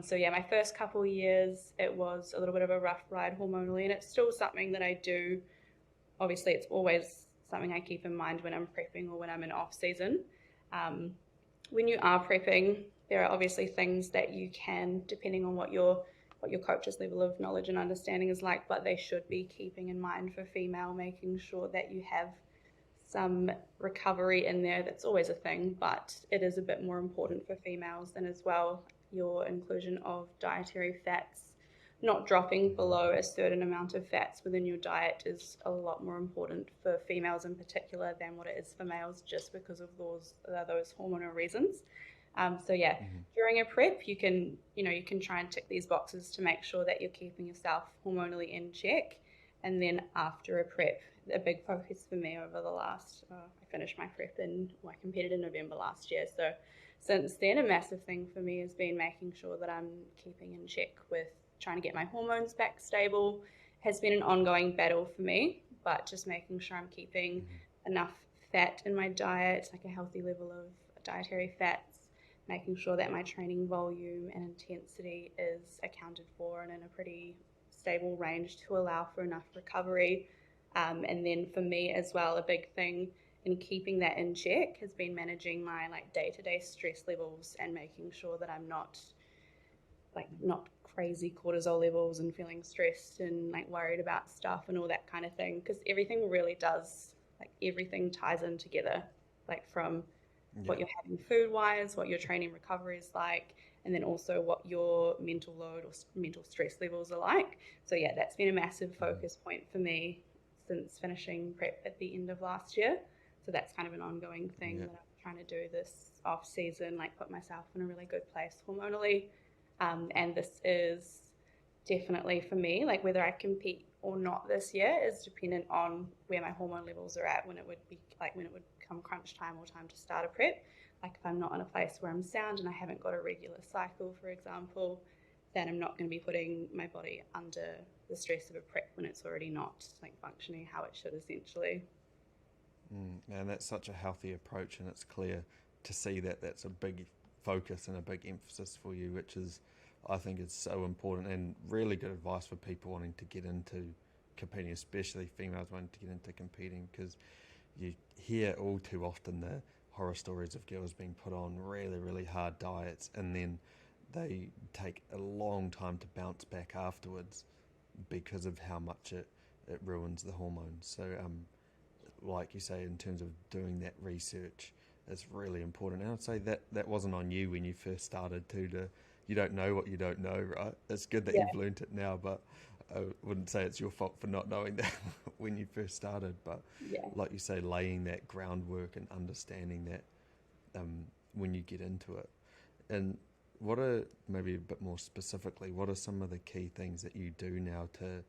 So yeah, my first couple of years, it was a little bit of a rough ride hormonally, and it's still something that I do. Obviously, it's always something I keep in mind when I'm prepping or when I'm in off season. Um, when you are prepping, there are obviously things that you can, depending on what your coach's level of knowledge and understanding is like, but they should be keeping in mind for female, making sure that you have some recovery in there. That's always a thing, but it is a bit more important for females than as well your inclusion of dietary fats. Not dropping Hmm. below a certain amount of fats within your diet is a lot more important for females in particular than what it is for males, just because of those hormonal reasons. So yeah, Hmm. during a prep, you can try and tick these boxes to make sure that you're keeping yourself hormonally in check, And then after a prep, a big focus for me over the last, I finished my prep I competed in November last year. So since then, a massive thing for me has been making sure that I'm keeping in check with trying to get my hormones back stable. Has been an ongoing battle for me, but just making sure I'm keeping enough fat in my diet, like a healthy level of dietary fats, making sure that my training volume and intensity is accounted for and in a pretty stable range to allow for enough recovery. And then for me as well, a big thing in keeping that in check has been managing my like day-to-day stress levels and making sure that I'm not crazy cortisol levels and feeling stressed and like worried about stuff and all that kind of thing, because everything really does, like everything ties in together, like from what you're having food wise, what your training recovery is like, and then also what your mental load or mental stress levels are like. So yeah, that's been a massive focus point for me since finishing prep at the end of last year. So that's kind of an ongoing thing that I'm trying to do this off season, like put myself in a really good place hormonally. And this is definitely for me, like whether I compete or not this year is dependent on where my hormone levels are at when it would be like when it would come crunch time or time to start a prep. Like if I'm not in a place where I'm sound and I haven't got a regular cycle, for example, then I'm not going to be putting my body under the stress of a prep when it's already not like functioning how it should essentially. And that's such a healthy approach, and it's clear to see that that's a big focus and a big emphasis for you, which is, I think, is so important and really good advice for people wanting to get into competing, especially females wanting to get into competing, because you hear all too often the horror stories of girls being put on really, really hard diets, and then they take a long time to bounce back afterwards because of how much it ruins the hormones. So like you say, in terms of doing that research, is really important. And I'd say that wasn't on you when you first started to you don't know what you don't know, right? It's good that Yeah, you've learnt it now, but I wouldn't say it's your fault for not knowing that when you first started. But yeah. like you say, laying that groundwork and understanding that when you get into it. And what are, maybe a bit more specifically, what are some of the key things that you do now to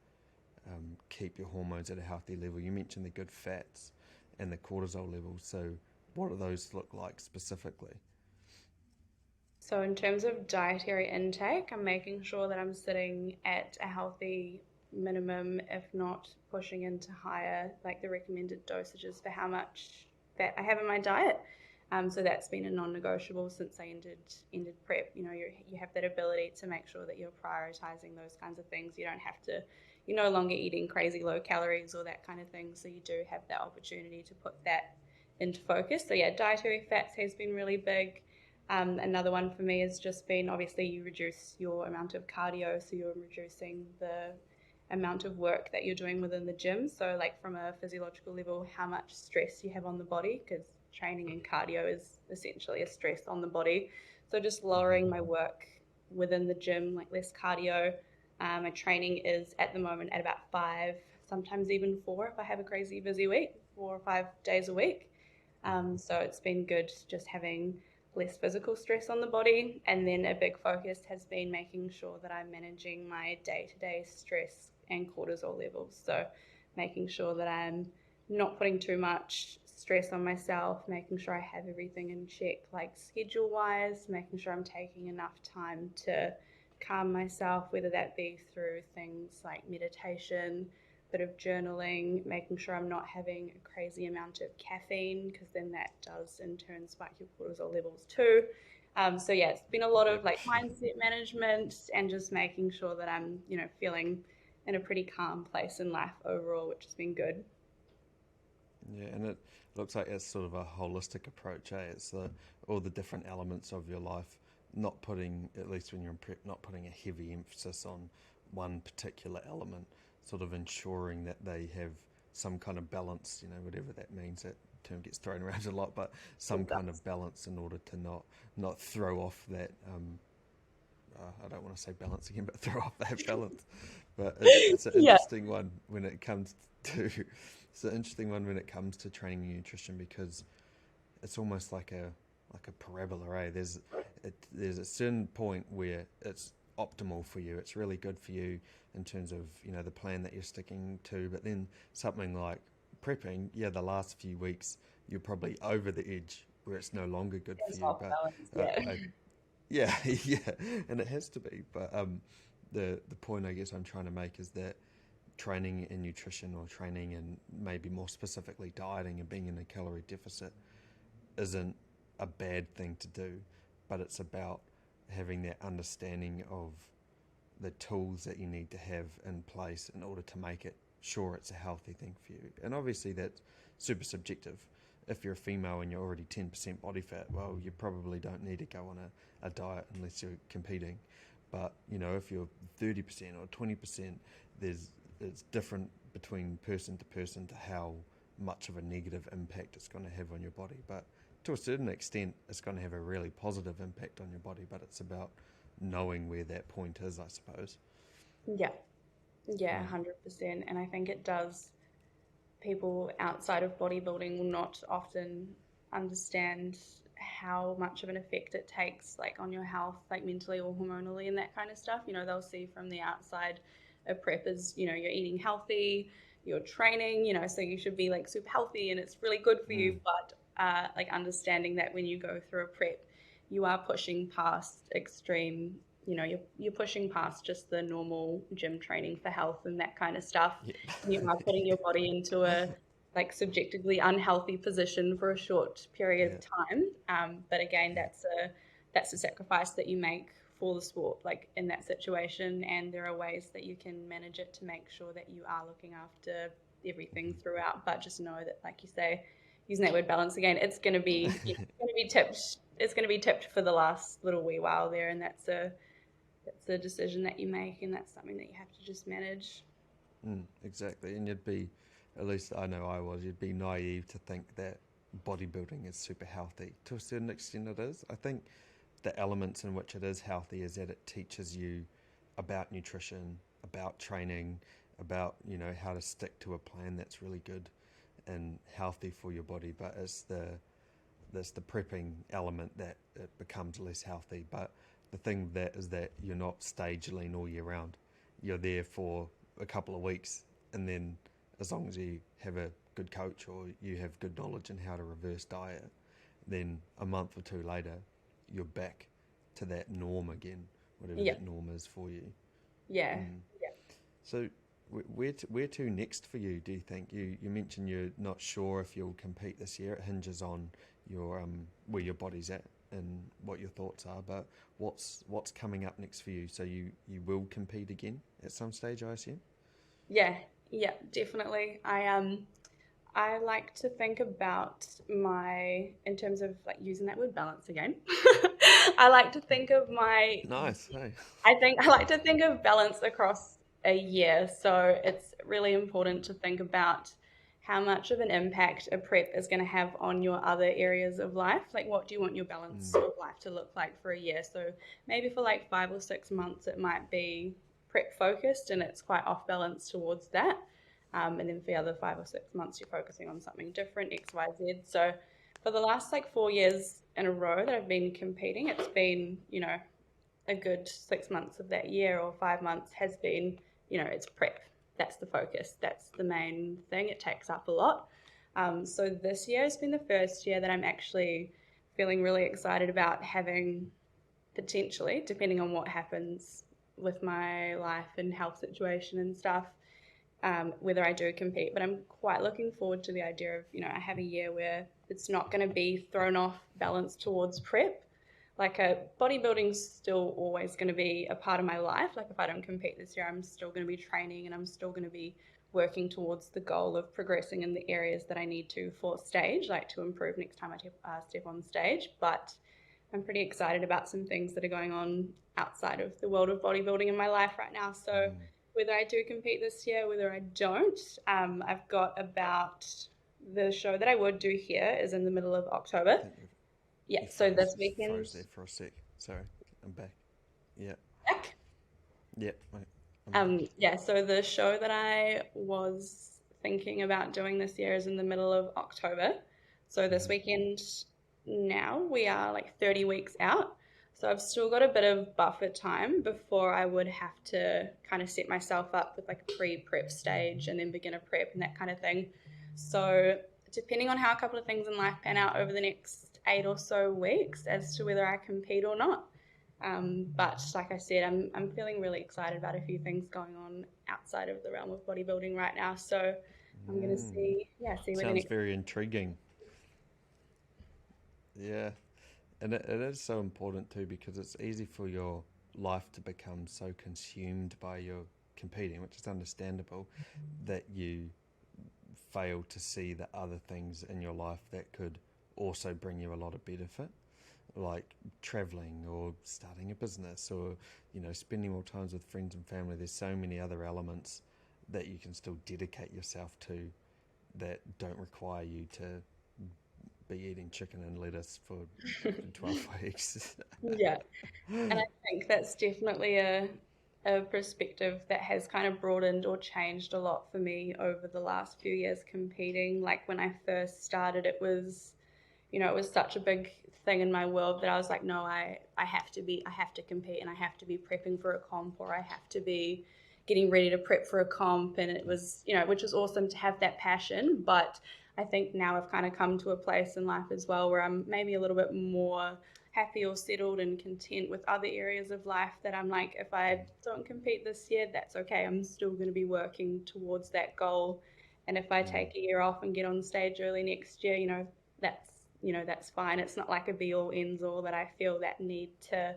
keep your hormones at a healthy level? You mentioned the good fats and the cortisol levels. So, what do those look like specifically? So, in terms of dietary intake, I'm making sure that I'm sitting at a healthy minimum, if not pushing into higher, like the recommended dosages for how much fat I have in my diet. So that's been a non-negotiable since I ended prep. You have that ability to make sure that you're prioritizing those kinds of things. You don't have to. You're no longer eating crazy low calories or that kind of thing. So you do have that opportunity to put that into focus. So yeah, dietary fats has been really big. Another one for me has just been obviously you reduce your amount of cardio, so you're reducing the amount of work that you're doing within the gym. So, like from a physiological level, how much stress you have on the body, because training and cardio is essentially a stress on the body. So, just lowering my work within the gym, like less cardio. My training is at the moment at about 5, sometimes even 4 if I have a crazy busy week, 4 or 5 days a week. So, it's been good just having less physical stress on the body. And then a big focus has been making sure that I'm managing my day-to-day stress and cortisol levels. So making sure that I'm not putting too much stress on myself, making sure I have everything in check, like schedule wise, making sure I'm taking enough time to calm myself, whether that be through things like meditation, bit of journaling, making sure I'm not having a crazy amount of caffeine, because then that does in turn spike your cortisol levels too. So yeah, it's been a lot of Yep. like mindset management and just making sure that I'm, feeling in a pretty calm place in life overall, which has been good. Yeah, and it looks like it's sort of a holistic approach, eh? It's all the different elements of your life, not putting, at least when you're in prep, not putting a heavy emphasis on one particular element, sort of ensuring that they have some kind of balance, whatever that means. That term gets thrown around a lot, but some It kind does. of balance in order to not throw off that. I don't want to say balance again, but throw off that balance. But it's an Yeah. interesting one when it comes to it's an interesting one when it comes to training and nutrition, because it's almost like a parabola. There's a certain point where it's optimal for you. It's really good for you in terms of, the plan that you're sticking to. But then something like prepping, the last few weeks you're probably over the edge where it's no longer good for It's you. off But balance, yeah. yeah, yeah, and it has to be. But the point I guess I'm trying to make is that training and nutrition, or training and maybe more specifically dieting and being in a calorie deficit, isn't a bad thing to do, but it's about having that understanding of the tools that you need to have in place in order to make it sure it's a healthy thing for you. And obviously that's super subjective. If you're a female and you're already 10% body fat, well, you probably don't need to go on a diet unless you're competing. But, if you're 30% or 20%, it's different between person to person to how much of a negative impact it's going to have on your body. But to a certain extent, it's going to have a really positive impact on your body, but it's about knowing where that point is, I suppose. Yeah, yeah, 100%. And I think it does, people outside of bodybuilding will not often understand how much of an effect it takes, like on your health, like mentally or hormonally and that kind of stuff. They'll see from the outside a prep as, you're eating healthy, you're training, so you should be like super healthy and it's really good for you. But like understanding that when you go through a prep, you are pushing past extreme, you're pushing past just the normal gym training for health and that kind of stuff. Yeah. And you are putting your body into a like subjectively unhealthy position for a short period Yeah. of time. But again, Yeah. that's a sacrifice that you make for the sport, like in that situation. And there are ways that you can manage it to make sure that you are looking after everything throughout. But just know that, like you say, using that word balance again, it's going to be tipped. It's going to be tipped for the last little wee while there, and that's a decision that you make, and that's something that you have to just manage. Exactly. And you'd be, at least I know I was, you'd be naive to think that bodybuilding is super healthy. To a certain extent, it is. I think the elements in which it is healthy is that it teaches you about nutrition, about training, about, how to stick to a plan that's really good and healthy for your body. But there's the prepping element that it becomes less healthy. But the thing that is that you're not stage lean all year round. You're there for a couple of weeks, and then as long as you have a good coach or you have good knowledge in how to reverse diet, then a month or two later you're back to that norm again, whatever Yeah, that norm is for you. yeah, Mm. yeah. So where to next for you, do you think? You mentioned you're not sure if you'll compete this year. It hinges on your where your body's at and what your thoughts are, but what's coming up next for you? So you will compete again at some stage, I assume? Yeah, yeah, definitely. I like to think about in terms of like using that word balance again. I like to think of Nice, hey. I like to think of balance across a year. So it's really important to think about how much of an impact a prep is going to have on your other areas of life. Like, what do you want your balance of life to look like for a year? So maybe for like 5 or 6 months, it might be prep focused and it's quite off balance towards that. And then for the other 5 or 6 months, you're focusing on something different, X, Y, Z. So for the last like 4 years in a row that I've been competing, it's been, a good 6 months of that year or 5 months has been, it's prep. That's the focus. That's the main thing. It takes up a lot. So this year has been the first year that I'm actually feeling really excited about having potentially, depending on what happens with my life and health situation and stuff, whether I do compete. But I'm quite looking forward to the idea of, I have a year where it's not going to be thrown off balance towards prep. Like bodybuilding's still always going to be a part of my life. Like if I don't compete this year, I'm still going to be training and I'm still going to be working towards the goal of progressing in the areas that I need to for stage, like to improve next time I step on stage. But I'm pretty excited about some things that are going on outside of the world of bodybuilding in my life right now. So whether I do compete this year, whether I don't, I've got about the show that I would do here is in the middle of October. I think Yeah, you so this weekend. froze there for a sec. Sorry, I'm back. Yeah, Back. yeah, I'm back. Yeah, so the show that I was thinking about doing this year is in the middle of October. So this weekend now we are like 30 weeks out. So I've still got a bit of buffer time before I would have to kind of set myself up with like a pre-prep stage and then beginner prep and that kind of thing. So depending on how a couple of things in life pan out over the next 8 or so weeks as to whether I compete or not. But like I said, I'm feeling really excited about a few things going on outside of the realm of bodybuilding right now. So I'm gonna Mm, see where the sounds next. very intriguing. Yeah. And it is so important too because it's easy for your life to become so consumed by your competing, which is understandable, that you fail to see the other things in your life that could also bring you a lot of benefit, like traveling or starting a business or, spending more times with friends and family. There's so many other elements that you can still dedicate yourself to that don't require you to be eating chicken and lettuce for 12 weeks. Yeah. And I think that's definitely a perspective that has kind of broadened or changed a lot for me over the last few years competing. Like when I first started, it was such a big thing in my world that I was like, no, I have to compete and I have to be prepping for a comp or I have to be getting ready to prep for a comp. And it was, which was awesome to have that passion. But I think now I've kind of come to a place in life as well where I'm maybe a little bit more happy or settled and content with other areas of life that I'm like, if I don't compete this year, that's okay. I'm still going to be working towards that goal. And if I Mm, take a year off and get on stage early next year, that's that's fine. It's not like a be all ends all that I feel that need to,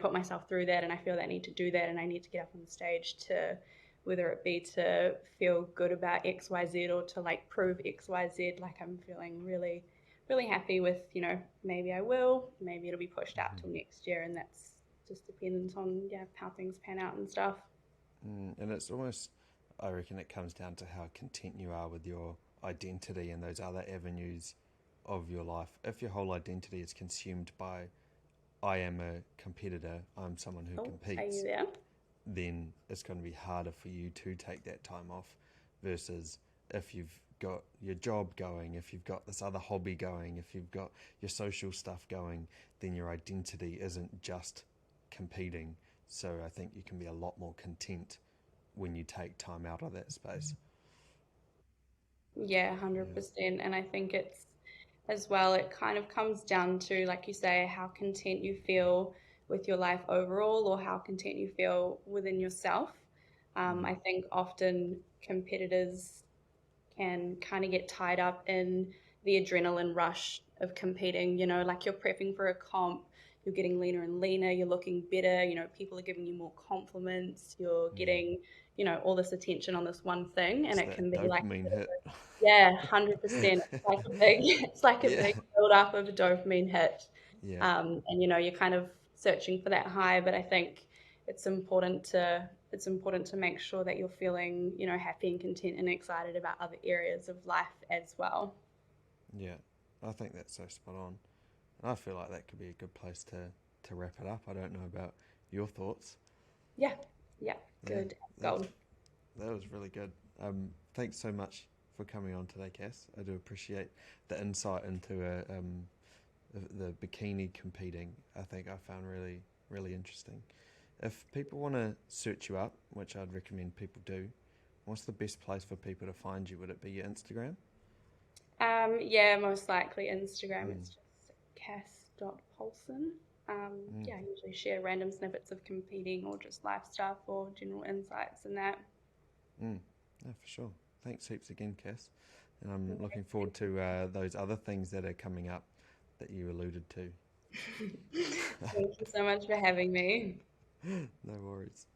put myself through that and I feel that need to do that and I need to get up on stage to whether it be to feel good about XYZ or to like prove XYZ. Like I'm feeling really, really happy with, maybe I will, maybe it'll be pushed out till next year and that's just dependent on how things pan out and stuff. and it's almost, I reckon it comes down to how content you are with your identity and those other avenues of your life. If your whole identity is consumed by, I am a competitor, I'm someone who Oh, are you competes, there? then it's going to be harder for you to take that time off versus if you've got your job going, if you've got this other hobby going, if you've got your social stuff going, then your identity isn't just competing. So I think you can be a lot more content when you take time out of that space. Yeah, Yeah. 100%. And I think it's as well, it kind of comes down to, like you say, how content you feel with your life overall or how content you feel within yourself. Mm. I think often competitors can kind of get tied up in the adrenaline rush of competing. Like you're prepping for a comp, you're getting leaner and leaner, you're looking better, people are giving you more compliments, you're Mm. getting, all this attention on this one thing, and It's it that can be like, dopamine hit. yeah, 100%. It's like a big, it's like a Yeah. big build up of a dopamine hit. Yeah. And you're kind of searching for that high, but I think it's important to make sure that you're feeling, happy and content and excited about other areas of life as well. Yeah. I think that's so spot on. And I feel like that could be a good place to wrap it up. I don't know about your thoughts. Yeah, yeah, Yeah, good that, gold. that was really good. Thanks so much for coming on today, Cass. I do appreciate the insight into the bikini competing. I think I found really, really interesting. If people want to search you up, which I'd recommend people do, what's the best place for people to find you? Would it be your Instagram? Yeah, most likely Instagram. Mm, It's just cass.poulson. mm, Yeah, I usually share random snippets of competing or just life stuff or general insights and that. mm. No, for sure. Thanks heaps again, Cass. And I'm looking forward to those other things that are coming up that you alluded to. Thank you so much for having me. No worries.